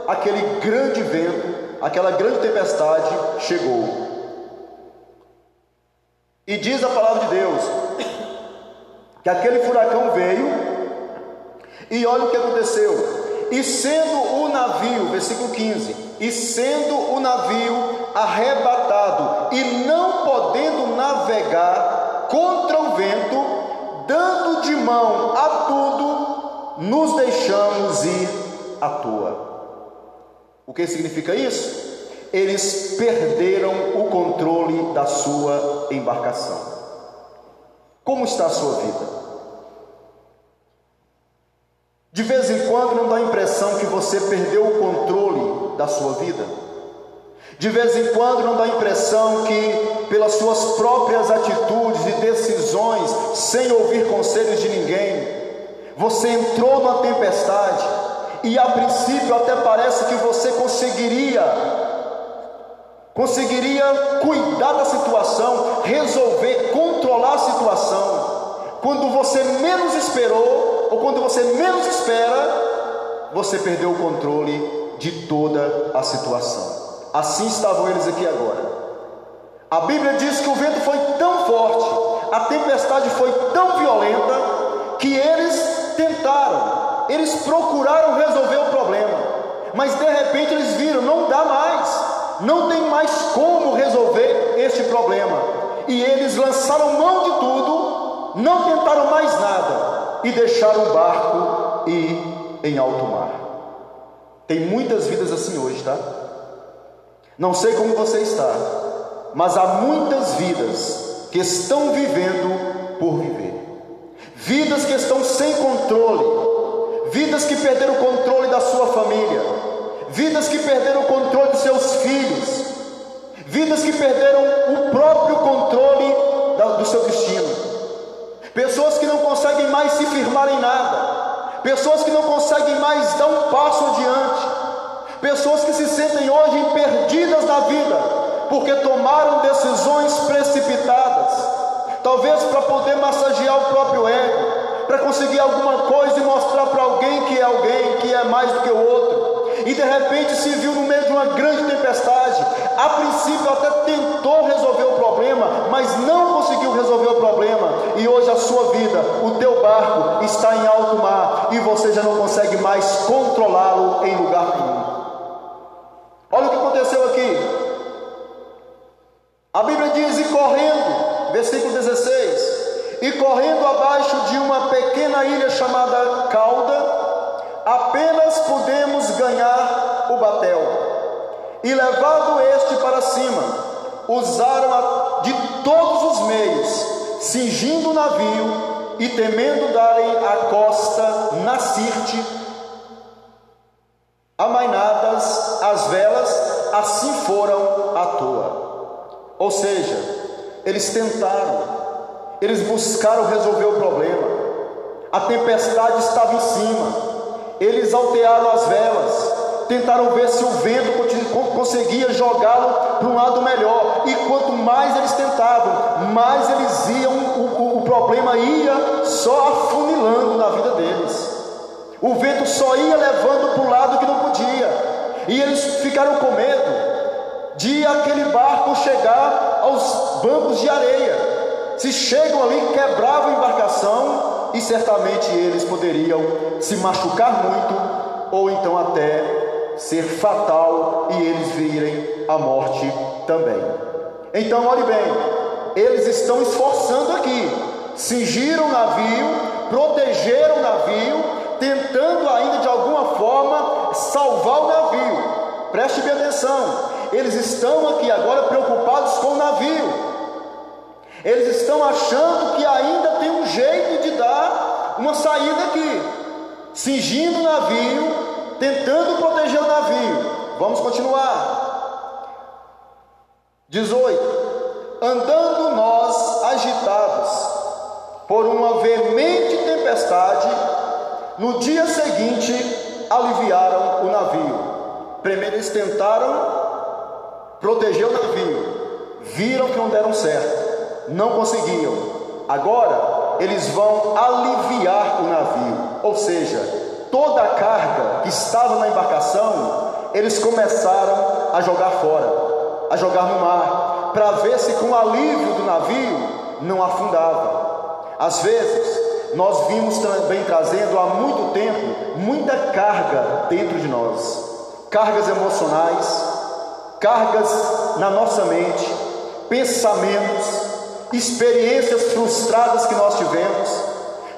aquele grande vento, aquela grande tempestade chegou. E diz a palavra de Deus que aquele furacão veio, e olha o que aconteceu. E sendo o navio, versículo 15, e sendo o navio arrebatado e não podendo navegar contra o vento, dando de mão a tudo, nos deixamos ir à toa. O que significa isso? Eles perderam o controle da sua embarcação. Como está a sua vida? De vez em quando não dá a impressão que você perdeu o controle da sua vida? De vez em quando não dá a impressão que, pelas suas próprias atitudes e decisões, sem ouvir conselhos de ninguém, você entrou numa tempestade e a princípio até parece que você conseguiria cuidar da situação, resolver, controlar a situação. Quando você menos esperou, ou quando você menos espera, você perdeu o controle de toda a situação. Assim estavam eles aqui agora. A Bíblia diz que o vento foi tão forte, a tempestade foi tão violenta, que eles tentaram, eles procuraram resolver o problema, mas de repente eles viram: não dá mais, não tem mais como resolver este problema, e eles lançaram mão de tudo, não tentaram mais nada, e deixaram o barco ir em alto mar. Tem muitas vidas assim hoje, tá? Não sei como você está, mas há muitas vidas que estão vivendo por viver, vidas que estão sem controle, vidas que perderam o controle da sua família, vidas que perderam o controle dos seus filhos, vidas que perderam o próprio controle do seu destino, pessoas que não conseguem mais se firmar em nada, pessoas que não conseguem mais dar um passo adiante, pessoas que se sentem hoje perdidas na vida, porque tomaram decisões precipitadas, talvez para poder massagear o próprio ego, para conseguir alguma coisa e mostrar para alguém, que é mais do que o outro, e de repente se viu no meio de uma grande tempestade. A princípio até tentou resolver o problema, mas não conseguiu resolver o problema, e hoje a sua vida, o teu barco está em alto mar, e você já não consegue mais controlá-lo em lugar nenhum. Olha o que aconteceu aqui. A Bíblia diz: e correndo, versículo 16, e correndo abaixo de uma pequena ilha chamada Cauda, apenas pudemos ganhar o batel, e levado este para cima, usaram de todos os meios, cingindo o navio e temendo darem a costa na Sirte, amainadas as velas, assim foram à toa. Ou seja, eles tentaram, eles buscaram resolver o problema, a tempestade estava em cima, eles altearam as velas, tentaram ver se o vento conseguia jogá-lo para um lado melhor, e quanto mais eles tentavam, mais eles iam, o problema ia só afunilando na vida deles, o vento só ia levando para o lado que não podia, e eles ficaram com medo de aquele barco chegar aos bancos de areia. Se chegam ali, quebravam a embarcação, e certamente eles poderiam se machucar muito, ou então até ser fatal, e eles virem a morte também. Então olhe bem, eles estão esforçando aqui, cingiram o navio, protegeram o navio, tentando ainda de alguma forma salvar o navio. Preste bem atenção, eles estão aqui agora preocupados com o navio, eles estão achando que ainda tem um jeito de dar uma saída aqui, cingindo o navio, tentando proteger o navio. Vamos continuar. 18. Andando nós agitados por uma veemente tempestade, no dia seguinte aliviaram o navio. Primeiro eles tentaram proteger o navio, viram que não deram certo, não conseguiam. Agora eles vão aliviar o navio, ou seja, toda a carga que estava na embarcação, eles começaram a jogar fora, a jogar no mar, para ver se com o alívio do navio não afundava. Às vezes nós vimos também trazendo há muito tempo muita carga dentro de nós, cargas emocionais, cargas na nossa mente, pensamentos, experiências frustradas que nós tivemos.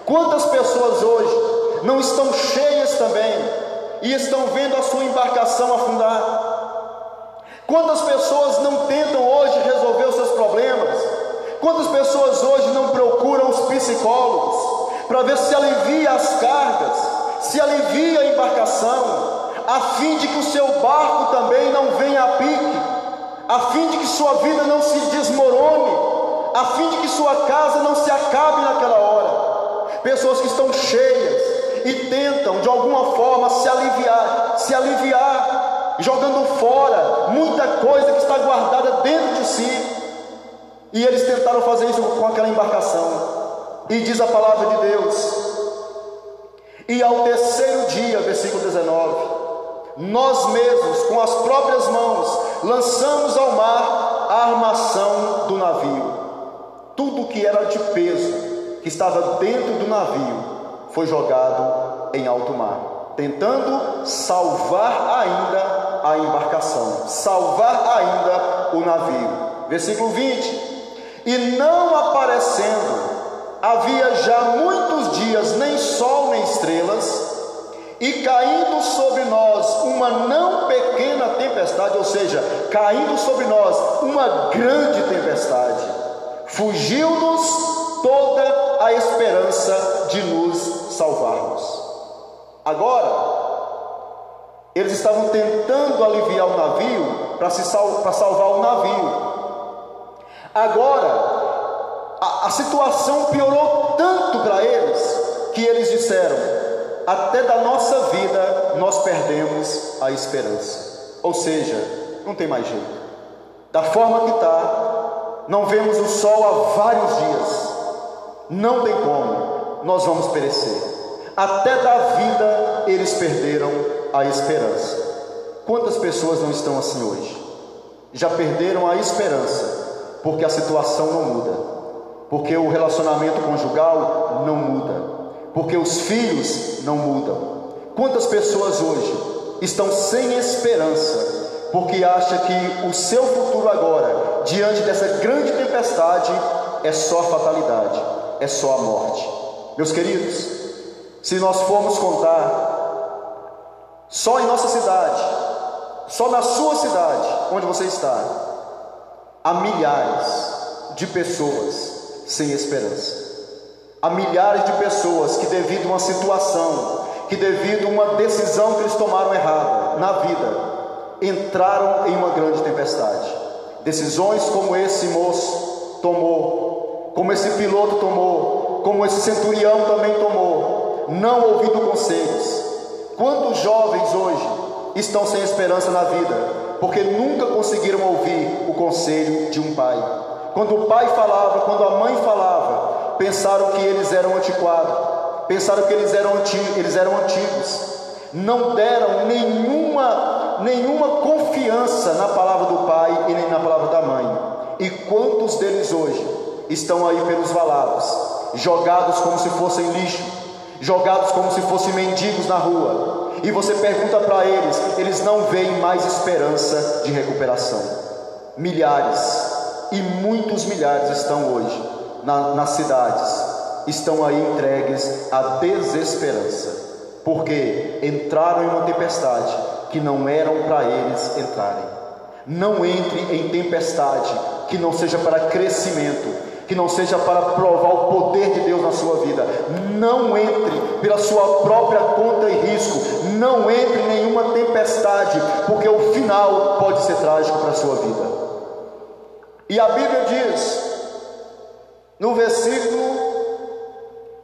Quantas pessoas hoje não estão cheias também e estão vendo a sua embarcação afundar? Quantas pessoas não tentam hoje resolver os seus problemas? Quantas pessoas hoje não procuram os psicólogos para ver se alivia as cargas, se alivia a embarcação, a fim de que o seu barco também não venha a pique, a fim de que sua vida não se desmorone, a fim de que sua casa não se acabe naquela hora? Pessoas que estão cheias e tentam de alguma forma se aliviar, jogando fora muita coisa que está guardada dentro de si, e eles tentaram fazer isso com aquela embarcação. E diz a palavra de Deus: e ao terceiro dia, versículo 19, nós mesmos com as próprias mãos lançamos ao mar a armação do navio. Tudo que era de peso, que estava dentro do navio, foi jogado em alto mar, tentando salvar ainda a embarcação, salvar ainda o navio. Versículo 20: e não aparecendo havia já muitos dias nem sol nem estrelas, e caindo sobre nós uma não pequena tempestade, ou seja, caindo sobre nós uma grande tempestade, fugiu-nos toda a esperança de nos salvarmos. Agora, eles estavam tentando aliviar o navio para salvar o navio. Agora, a situação piorou tanto para eles, que eles disseram: até da nossa vida nós perdemos a esperança. Ou seja, não tem mais jeito, da forma que está, não vemos o sol há vários dias, não tem como, nós vamos perecer. Até da vida eles perderam a esperança. Quantas pessoas não estão assim hoje? Já perderam a esperança porque a situação não muda, porque o relacionamento conjugal não muda, porque os filhos não mudam. Quantas pessoas hoje estão sem esperança, porque acham que o seu futuro agora, diante dessa grande tempestade, é só fatalidade, é só a morte. Meus queridos, se nós formos contar, só em nossa cidade, só na sua cidade, onde você está, há milhares de pessoas sem esperança. Há milhares de pessoas que, devido a uma situação, que devido a uma decisão que eles tomaram errada na vida, entraram em uma grande tempestade. Decisões como esse moço tomou, como esse piloto tomou, como esse centurião também tomou, não ouvindo conselhos. Quantos jovens hoje estão sem esperança na vida, porque nunca conseguiram ouvir o conselho de um pai? Quando o pai falava, quando a mãe falava, pensaram que eles eram antiquados, pensaram que eles eram antigos, não deram nenhuma confiança na palavra do pai e nem na palavra da mãe. E quantos deles hoje estão aí pelos valados, jogados como se fossem lixo, jogados como se fossem mendigos na rua, e você pergunta para eles, eles não veem mais esperança de recuperação. Milhares e muitos milhares estão hoje nas cidades, estão aí entregues à desesperança, porque entraram em uma tempestade que não eram para eles entrarem. Não entre em tempestade que não seja para crescimento, que não seja para provar o poder de Deus na sua vida. Não entre pela sua própria conta e risco. Não entre em nenhuma tempestade, porque o final pode ser trágico para a sua vida. E a Bíblia diz, no versículo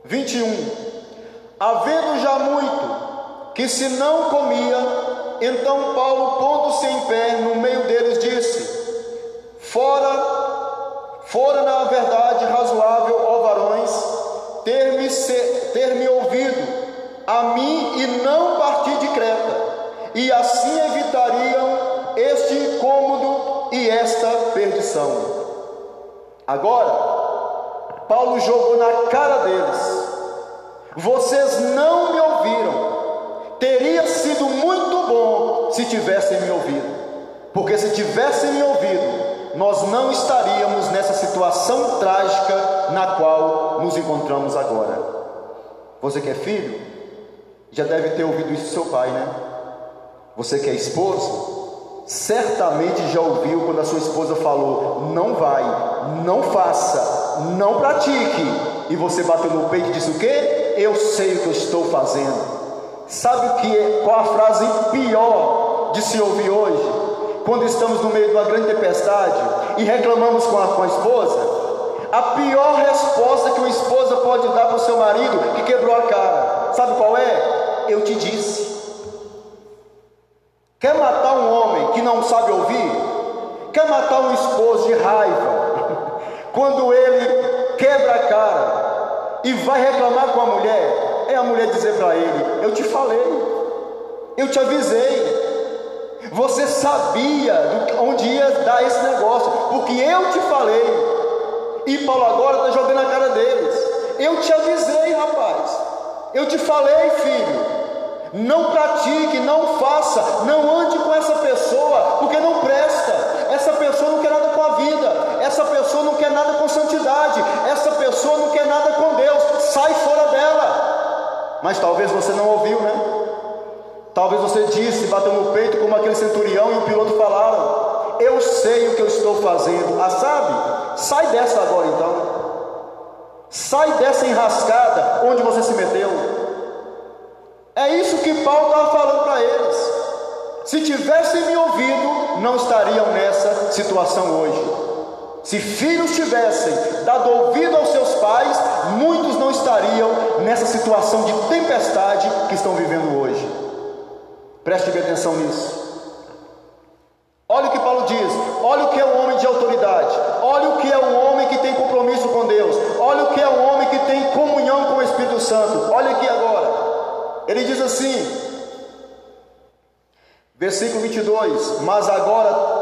21, havendo já muito que se não comia, então Paulo, pondo-se em pé no meio deles, disse: Fora na verdade razoável, ó varões, ter-me ouvido a mim e não partir de Creta, e assim evitariam este incômodo e esta perdição. Agora, Paulo jogou na cara deles: vocês não me ouviram. Teria sido muito bom se tivessem me ouvido, porque se tivessem me ouvido, nós não estaríamos nessa situação trágica na qual nos encontramos agora. Você que é filho, já deve ter ouvido isso do seu pai, né? Você que é esposo, certamente já ouviu quando a sua esposa falou: não vai, não faça, não pratique, e você bateu no peito e disse o quê? Eu sei o que eu estou fazendo. Sabe qual a frase pior de se ouvir hoje? Quando estamos no meio de uma grande tempestade e reclamamos com a esposa, a pior resposta que uma esposa pode dar para o seu marido que quebrou a cara, sabe qual é? Eu te disse. Quer matar um homem que não sabe ouvir? Quer matar um esposo de raiva quando ele quebra a cara e vai reclamar com a mulher? É a mulher dizer para ele: eu te falei, eu te avisei, você sabia onde ia dar esse negócio, porque eu te falei. E Paulo agora está jogando na cara deles: eu te avisei, rapaz, eu te falei, filho, não pratique, não faça, não ande com essa pessoa, porque não presta. Essa pessoa não quer nada com a vida, essa pessoa não quer nada com santidade, essa pessoa não quer nada com Deus, sai fora dela. Mas talvez você não ouviu, né? Talvez você disse, bateu no peito como aquele centurião e o piloto falaram: eu sei o que eu estou fazendo. Ah, sabe? Sai dessa agora então. Sai dessa enrascada onde você se meteu. É isso que Paulo estava falando para eles. Se tivessem me ouvido, não estariam nessa situação hoje. Se filhos tivessem dado ouvido aos seus pais, muitos não estariam nessa situação de tempestade que estão vivendo hoje. Preste bem atenção nisso. Olha o que Paulo diz: olha o que é um homem de autoridade, olha o que é um homem que tem compromisso com Deus, olha o que é um homem que tem comunhão com o Espírito Santo. Olha aqui agora, ele diz assim, versículo 22, mas agora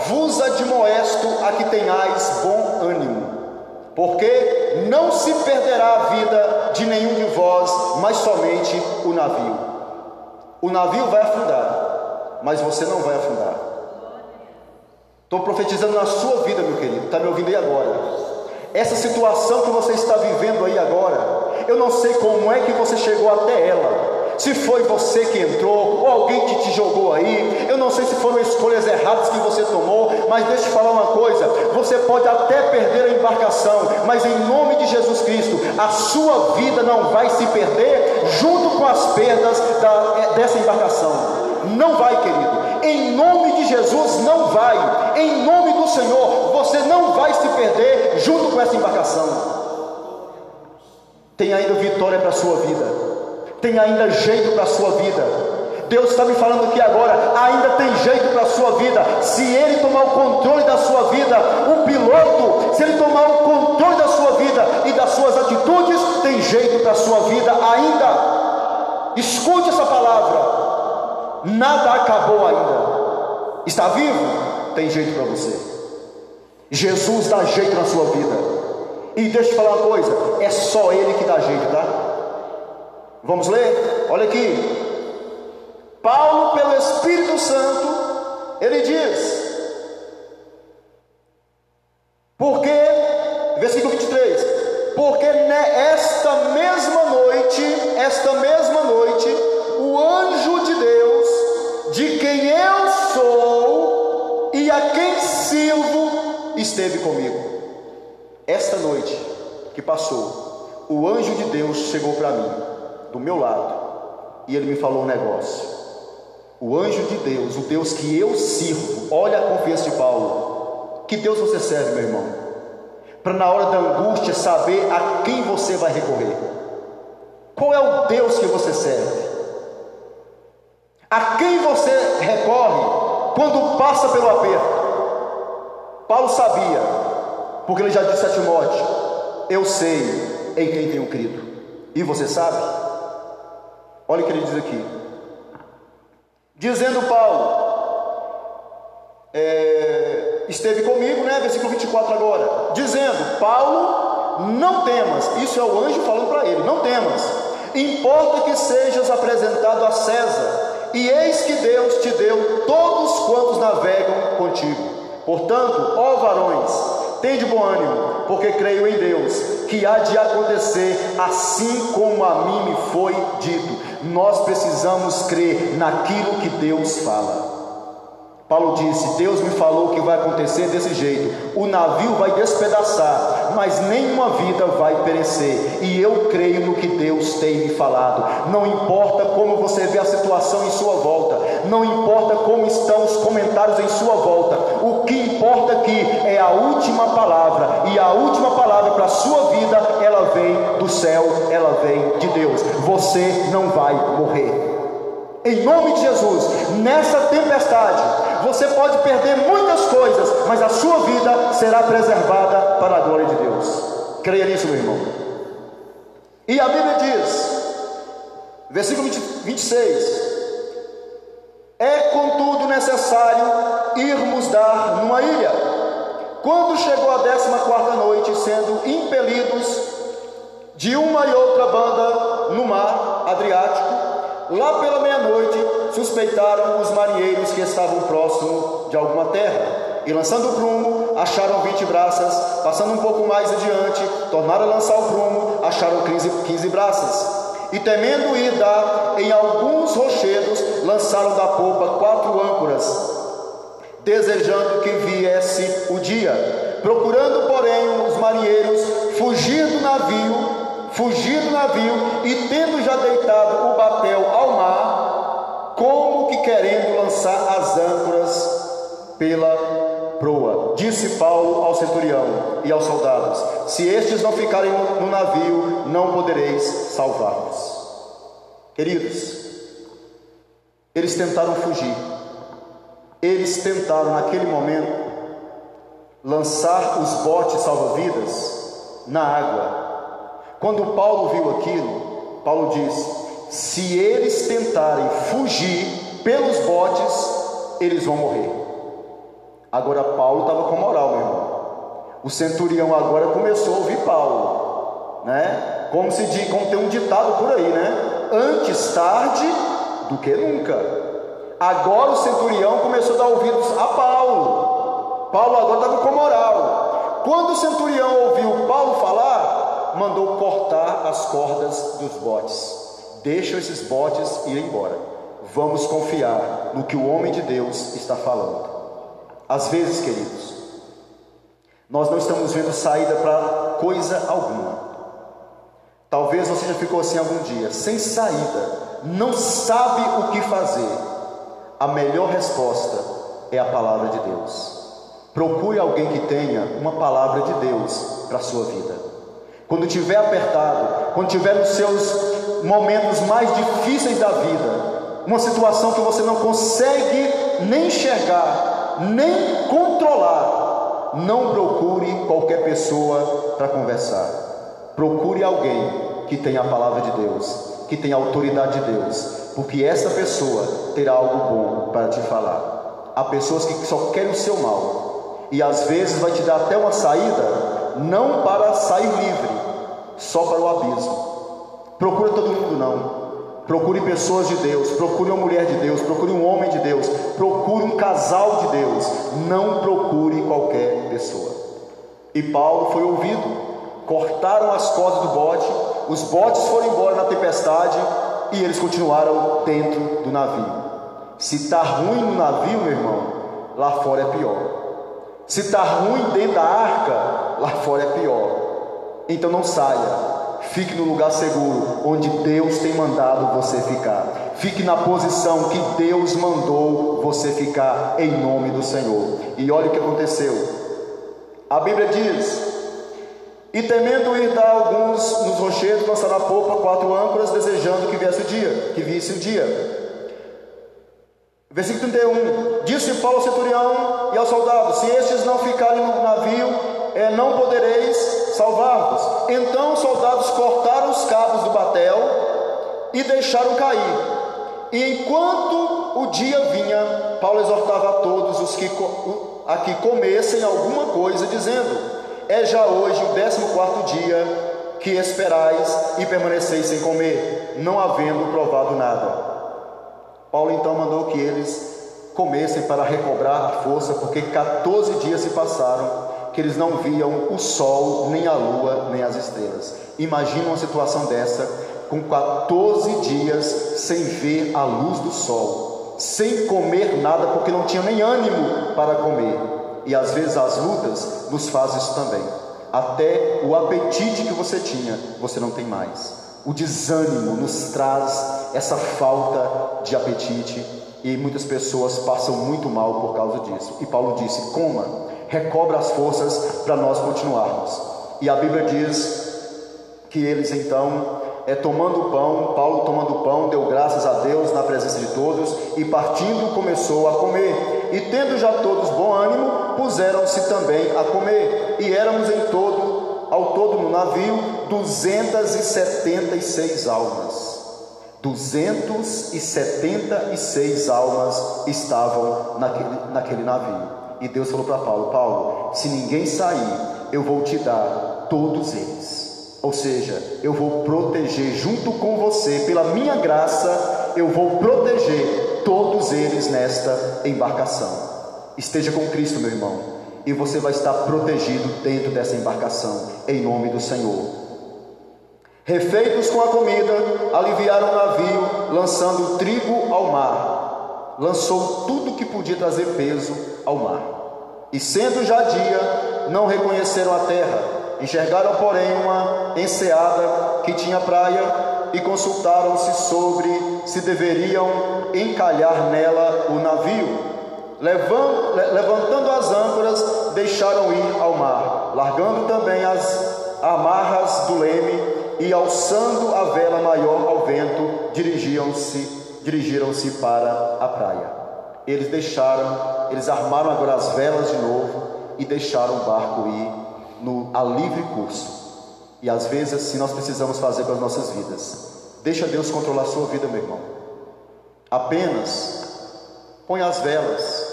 vos admoesto a que tenhais bom ânimo, porque não se perderá a vida de nenhum de vós, mas somente o navio. O navio vai afundar, mas você não vai afundar. Estou profetizando na sua vida, meu querido, está me ouvindo aí agora? Essa situação que você está vivendo aí agora, eu não sei como é que você chegou até ela. Se foi você que entrou, ou alguém que te jogou aí, eu não sei se foram escolhas erradas que você tomou, mas deixa eu te falar uma coisa: você pode até perder a embarcação, mas em nome de Jesus Cristo, a sua vida não vai se perder junto com as perdas dessa embarcação. Não vai, querido. Em nome de Jesus, não vai. Em nome do Senhor, você não vai se perder junto com essa embarcação. Tem ainda vitória para a sua vida. Tem ainda jeito para a sua vida. Deus está me falando aqui agora, ainda tem jeito para a sua vida. Se Ele tomar o controle da sua vida, o piloto, se Ele tomar o controle da sua vida e das suas atitudes, tem jeito para a sua vida ainda. Escute essa palavra. Nada acabou ainda. Está vivo? Tem jeito para você. Jesus dá jeito na sua vida. E deixa eu te falar uma coisa, é só Ele que dá jeito, tá? Vamos ler? Olha aqui. Paulo, pelo Espírito Santo, ele diz: porque, versículo 23, porque esta mesma noite, o anjo de Deus, de quem eu sou e a quem sirvo, esteve comigo. Esta noite que passou, o anjo de Deus chegou para mim, do meu lado, e ele me falou um negócio. O anjo de Deus, o Deus que eu sirvo, olha a confiança de Paulo. Que Deus você serve, meu irmão? Para na hora da angústia saber a quem você vai recorrer. Qual é o Deus que você serve? A quem você recorre quando passa pelo aperto? Paulo sabia, porque ele já disse a Timóteo: eu sei em quem tenho crido. E você sabe? Olha o que ele diz aqui. Dizendo Paulo, esteve comigo, né? Versículo 24 agora. Dizendo, Paulo, não temas. Isso é o anjo falando para ele: não temas. Importa que sejas apresentado a César. E eis que Deus te deu todos quantos navegam contigo. Portanto, ó varões, tende bom ânimo, porque creio em Deus, que há de acontecer assim como a mim me foi dito. Nós precisamos crer naquilo que Deus fala. Paulo disse: Deus me falou que vai acontecer desse jeito. O navio vai despedaçar, mas nenhuma vida vai perecer. E eu creio no que Deus tem me falado. Não importa como você vê a situação em sua volta, não importa como estão os comentários em sua volta, o que importa aqui é a última palavra. E a última palavra para a sua vida, ela vem do céu, ela vem de Deus. Você não vai morrer. Em nome de Jesus, nessa tempestade, você pode perder muitas coisas, mas a sua vida será preservada para a glória de Deus. Creia nisso, meu irmão. E a Bíblia diz, versículo 26: é contudo necessário irmos dar numa ilha. Quando chegou a 14ª noite, sendo impelidos de uma e outra banda no mar Adriático, lá pela meia-noite, suspeitaram os marinheiros que estavam próximo de alguma terra, e lançando o prumo, acharam 20 braças. Passando um pouco mais adiante, tornaram a lançar o prumo, acharam 15 braças. E temendo ir dar em alguns rochedos, lançaram da popa 4 âncoras, desejando que viesse o dia. Procurando, porém, os marinheiros fugir do navio, e tendo já deitado o batel ao mar, como que querendo lançar as âncoras pela proa, disse Paulo ao centurião e aos soldados: se estes não ficarem no navio, não podereis salvá-los. Queridos, eles tentaram fugir, eles tentaram naquele momento lançar os botes salva-vidas na água. Quando Paulo viu aquilo, Paulo disse: se eles tentarem fugir pelos botes, eles vão morrer. Agora Paulo estava com moral, meu irmão. O centurião agora começou a ouvir Paulo, né? Como tem um ditado por aí, né? Antes tarde do que nunca. Agora o centurião começou a dar ouvidos a Paulo. Paulo agora estava com moral. Quando o centurião ouviu Paulo falar, mandou cortar as cordas dos botes. Deixa esses botes ir embora. Vamos confiar no que o homem de Deus está falando. Às vezes, queridos, nós não estamos vendo saída para coisa alguma. Talvez você já ficou assim algum dia, sem saída, não sabe o que fazer. A melhor resposta é a palavra de Deus. Procure alguém que tenha uma palavra de Deus para a sua vida. Quando estiver apertado, quando estiver nos seus momentos mais difíceis da vida, uma situação que você não consegue nem enxergar, nem controlar, não procure qualquer pessoa para conversar. Procure alguém que tenha a palavra de Deus, que tenha a autoridade de Deus, porque essa pessoa terá algo bom para te falar. Há pessoas que só querem o seu mal, e às vezes vai te dar até uma saída, não para sair livre, só para o abismo. Procure todo mundo não. Procure pessoas de Deus, procure uma mulher de Deus, procure um homem de Deus, procure um casal de Deus. Não procure qualquer pessoa. E Paulo foi ouvido. Cortaram as cordas do bote, os botes foram embora na tempestade e eles continuaram dentro do navio. Se está ruim no navio, meu irmão, lá fora é pior. Se está ruim dentro da arca, lá fora é pior. Então não saia. Fique no lugar seguro, onde Deus tem mandado você ficar. Fique na posição que Deus mandou você ficar, em nome do Senhor. E olha o que aconteceu. A Bíblia diz: e temendo ir dar alguns nos rochedos, lançaram a popa 4 âncoras, desejando que visse o dia. Versículo 31. Disse Paulo ao centurião e aos soldados: se estes não ficarem no navio, não podereis salvar-vos. Então os soldados cortaram os cabos do batel e deixaram cair. E enquanto o dia vinha, Paulo exortava a todos os que comessem alguma coisa, dizendo: é já hoje o 14º dia que esperais e permaneceis sem comer, não havendo provado nada. Paulo então mandou que eles comessem para recobrar a força, porque 14 dias se passaram que eles não viam o sol, nem a lua, nem as estrelas. Imagina uma situação dessa, com 14 dias sem ver a luz do sol, sem comer nada, porque não tinha nem ânimo para comer. E às vezes as lutas nos fazem isso também. Até o apetite que você tinha, você não tem mais. O desânimo nos traz essa falta de apetite, e muitas pessoas passam muito mal por causa disso. E Paulo disse: coma, recobra as forças para nós continuarmos. E a Bíblia diz que eles então, tomando o pão, Paulo tomando o pão, deu graças a Deus na presença de todos, e partindo começou a comer. E tendo já todos bom ânimo, puseram-se também a comer. E éramos ao todo no navio 276 almas. 276 almas estavam naquele navio. E Deus falou para Paulo: Paulo, se ninguém sair, eu vou te dar todos eles. Ou seja, eu vou proteger junto com você, pela minha graça, eu vou proteger todos eles nesta embarcação. Esteja com Cristo, meu irmão, e você vai estar protegido dentro dessa embarcação, em nome do Senhor. Refeitos com a comida, aliviaram o navio, lançando trigo ao mar. Lançou tudo que podia trazer peso ao mar. E sendo já dia, não reconheceram a terra. Enxergaram, porém, uma enseada que tinha praia, e consultaram-se sobre se deveriam encalhar nela o navio. Levantando as âncoras, deixaram ir ao mar, largando também as amarras do leme, e alçando a vela maior ao vento, dirigiram-se para a praia. Eles armaram agora as velas de novo e deixaram o barco ir a livre curso. E às vezes assim nós precisamos fazer com as nossas vidas. Deixa Deus controlar a sua vida, meu irmão. Apenas põe as velas,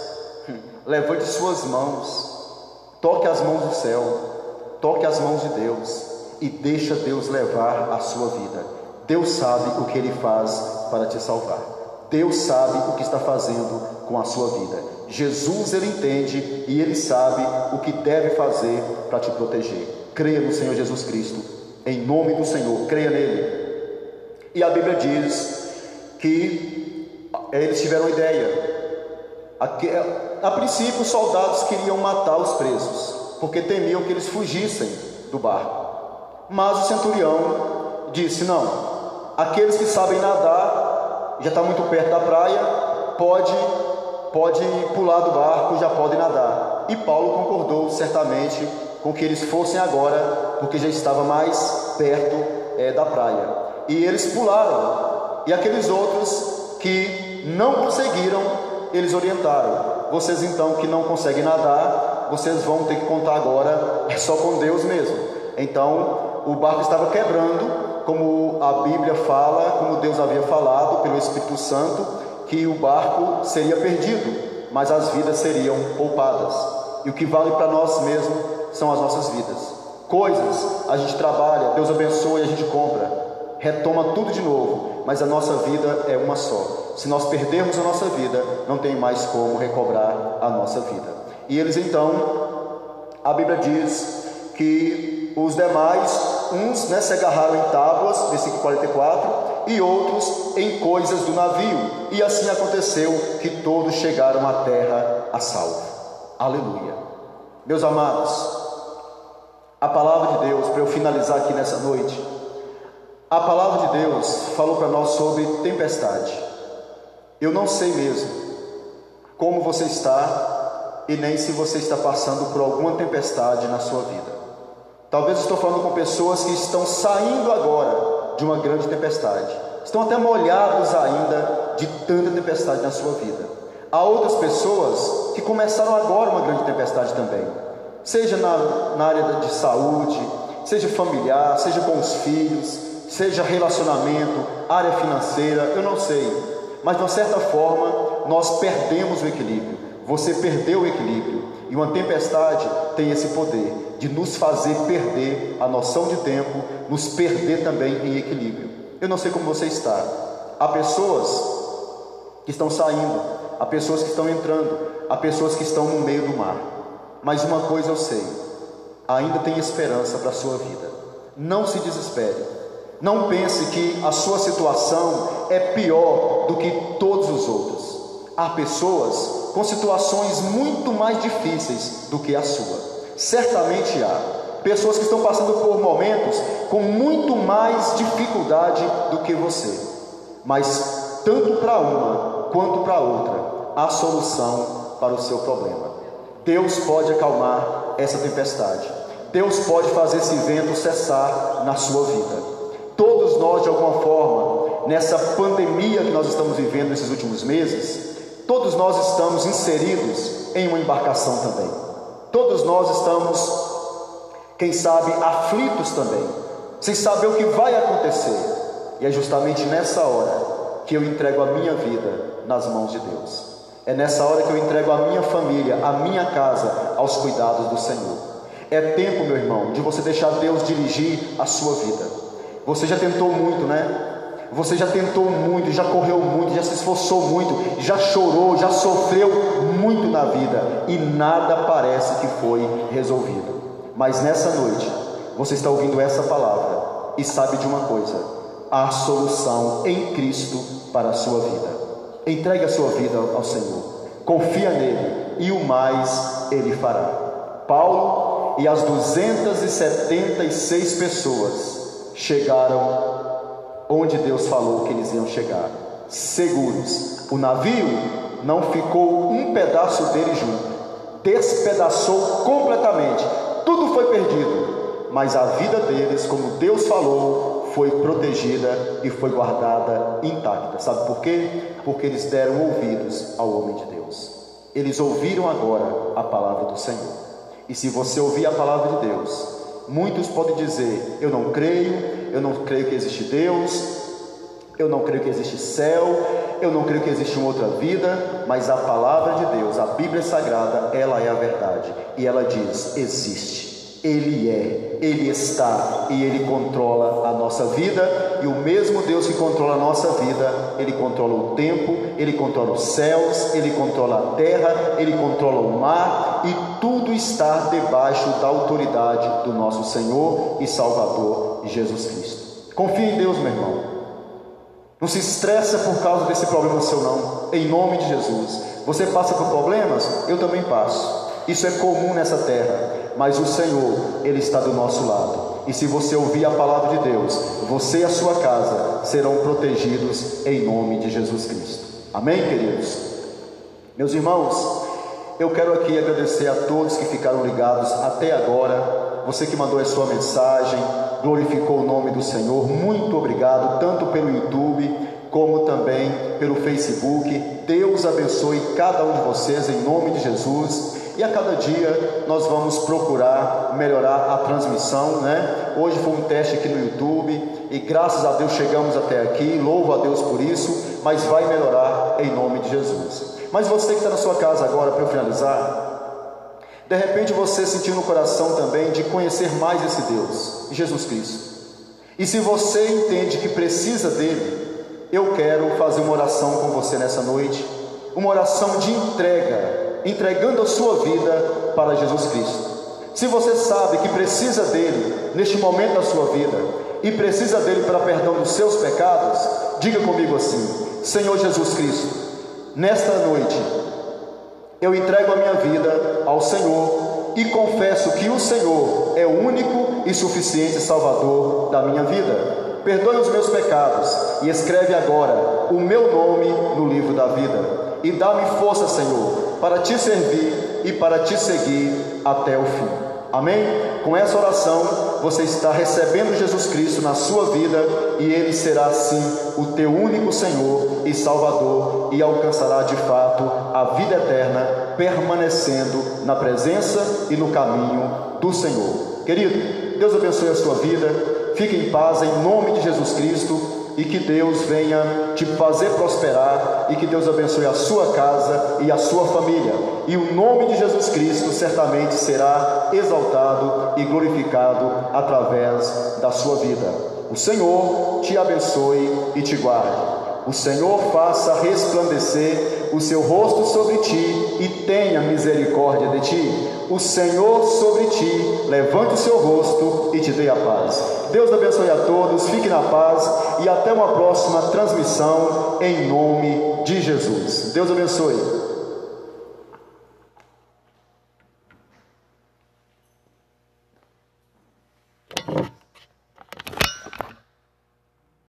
Levante suas mãos, toque as mãos do céu, toque as mãos de Deus e deixa Deus levar a sua vida. Deus sabe o que Ele faz para te salvar. Deus sabe o que está fazendo com a sua vida. Jesus, Ele entende e Ele sabe o que deve fazer para te proteger. Creia no Senhor Jesus Cristo, em nome do Senhor, creia nele. E a Bíblia diz que eles tiveram uma ideia. A princípio, os soldados queriam matar os presos, porque temiam que eles fugissem do barco. Mas o centurião disse: não, aqueles que sabem nadar, já está muito perto da praia, pode pular do barco, já podem nadar. E Paulo concordou certamente com que eles fossem agora, porque já estava mais perto da praia. E eles pularam, e aqueles outros que não conseguiram, eles orientaram: vocês então que não conseguem nadar, vocês vão ter que contar agora só com Deus mesmo. Então o barco estava quebrando, como a Bíblia fala, como Deus havia falado pelo Espírito Santo, que o barco seria perdido, mas as vidas seriam poupadas. E o que vale para nós mesmos são as nossas vidas. Coisas a gente trabalha, Deus abençoa e a gente compra, retoma tudo de novo, mas a nossa vida é uma só. Se nós perdermos a nossa vida, não tem mais como recobrar a nossa vida. E eles então, a Bíblia diz que os demais, uns se agarraram em tábuas, versículo 44, e outros em coisas do navio, e assim aconteceu que todos chegaram à terra a salvo. Aleluia. Meus amados, a palavra de Deus, para eu finalizar aqui nessa noite, a palavra de Deus falou para nós sobre tempestade. Eu não sei mesmo como você está, e nem se você está passando por alguma tempestade na sua vida. Talvez estou falando com pessoas que estão saindo agora de uma grande tempestade, estão até molhados ainda de tanta tempestade na sua vida. Há outras pessoas que começaram agora uma grande tempestade também, seja na área de saúde, seja familiar, seja com os filhos, seja relacionamento, área financeira, eu não sei. Mas de uma certa forma nós perdemos o equilíbrio. Você perdeu o equilíbrio, e uma tempestade tem esse poder de nos fazer perder a noção de tempo, nos perder também em equilíbrio. Eu não sei como você está. Há pessoas que estão saindo, há pessoas que estão entrando, há pessoas que estão no meio do mar. Mas uma coisa eu sei: ainda tem esperança para a sua vida. Não se desespere. Não pense que a sua situação é pior do que todos os outros. Há pessoas com situações muito mais difíceis do que a sua. Certamente há pessoas que estão passando por momentos com muito mais dificuldade do que você. Mas tanto para uma quanto para outra há solução para o seu problema. Deus pode acalmar essa tempestade. Deus pode fazer esse vento cessar na sua vida. Todos nós, de alguma forma, nessa pandemia que nós estamos vivendo nesses últimos meses, todos nós estamos inseridos em uma embarcação também. Todos nós estamos, quem sabe, aflitos também, sem saber o que vai acontecer. E é justamente nessa hora que eu entrego a minha vida nas mãos de Deus. É nessa hora que eu entrego a minha família, a minha casa, aos cuidados do Senhor. É tempo, meu irmão, de você deixar Deus dirigir a sua vida. Você já tentou muito, né? Você já tentou muito, já correu muito, já se esforçou muito, já chorou, já sofreu muito na vida, e nada parece que foi resolvido. Mas nessa noite, você está ouvindo essa palavra e sabe de uma coisa: há solução em Cristo para a sua vida. Entregue a sua vida ao Senhor, confia nele, e o mais ele fará. Paulo e as 276 pessoas chegaram onde Deus falou que eles iam chegar, seguros. O navio não ficou um pedaço dele junto, despedaçou completamente, tudo foi perdido, mas a vida deles, como Deus falou, foi protegida e foi guardada intacta. Sabe por quê? Porque eles deram ouvidos ao homem de Deus. Eles ouviram agora a palavra do Senhor. E se você ouvir a palavra de Deus, muitos podem dizer: eu não creio que existe Deus, Eu não creio que existe céu, eu não creio que existe uma outra vida, mas a palavra de Deus, a Bíblia Sagrada, ela é a verdade. E ela diz: existe, Ele é, Ele está e Ele controla a nossa vida. E o mesmo Deus que controla a nossa vida, Ele controla o tempo, Ele controla os céus, Ele controla a terra, Ele controla o mar, e tudo está debaixo da autoridade do nosso Senhor e Salvador Jesus Cristo. Confie em Deus, meu irmão. Não se estressa por causa desse problema seu, não. Em nome de Jesus. Você passa por problemas? Eu também passo. Isso é comum nessa terra. Mas o Senhor, Ele está do nosso lado. E se você ouvir a palavra de Deus, você e a sua casa serão protegidos em nome de Jesus Cristo. Amém, queridos? Meus irmãos, eu quero aqui agradecer a todos que ficaram ligados até agora. Você que mandou a sua mensagem, glorificou o nome do Senhor, muito obrigado, tanto pelo YouTube como também pelo Facebook. Deus abençoe cada um de vocês em nome de Jesus. E a cada dia nós vamos procurar melhorar a transmissão, né? Hoje foi um teste aqui no YouTube e graças a Deus chegamos até aqui, louvo a Deus por isso, mas vai melhorar em nome de Jesus. Mas você que está na sua casa agora, para eu finalizar, de repente você sentiu no coração também de conhecer mais esse Deus, Jesus Cristo. E se você entende que precisa dele, eu quero fazer uma oração com você nessa noite, uma oração de entrega, entregando a sua vida para Jesus Cristo. Se você sabe que precisa dele neste momento da sua vida e precisa dele para perdão dos seus pecados, diga comigo assim: Senhor Jesus Cristo, nesta noite eu entrego a minha vida ao Senhor e confesso que o Senhor é o único e suficiente Salvador da minha vida. Perdoe os meus pecados e escreve agora o meu nome no livro da vida. E dá-me força, Senhor, para te servir e para te seguir até o fim. Amém? Com essa oração, você está recebendo Jesus Cristo na sua vida e Ele será sim o teu único Senhor e Salvador e alcançará de fato a vida eterna, permanecendo na presença e no caminho do Senhor. Querido, Deus abençoe a sua vida, fique em paz em nome de Jesus Cristo. E que Deus venha te fazer prosperar, e que Deus abençoe a sua casa e a sua família, e o nome de Jesus Cristo certamente será exaltado e glorificado através da sua vida. O Senhor te abençoe e te guarde. O Senhor faça resplandecer o seu rosto sobre ti e tenha misericórdia de ti. O Senhor sobre ti levante o seu rosto e te dê a paz. Deus abençoe a todos, fique na paz e até uma próxima transmissão em nome de Jesus. Deus abençoe.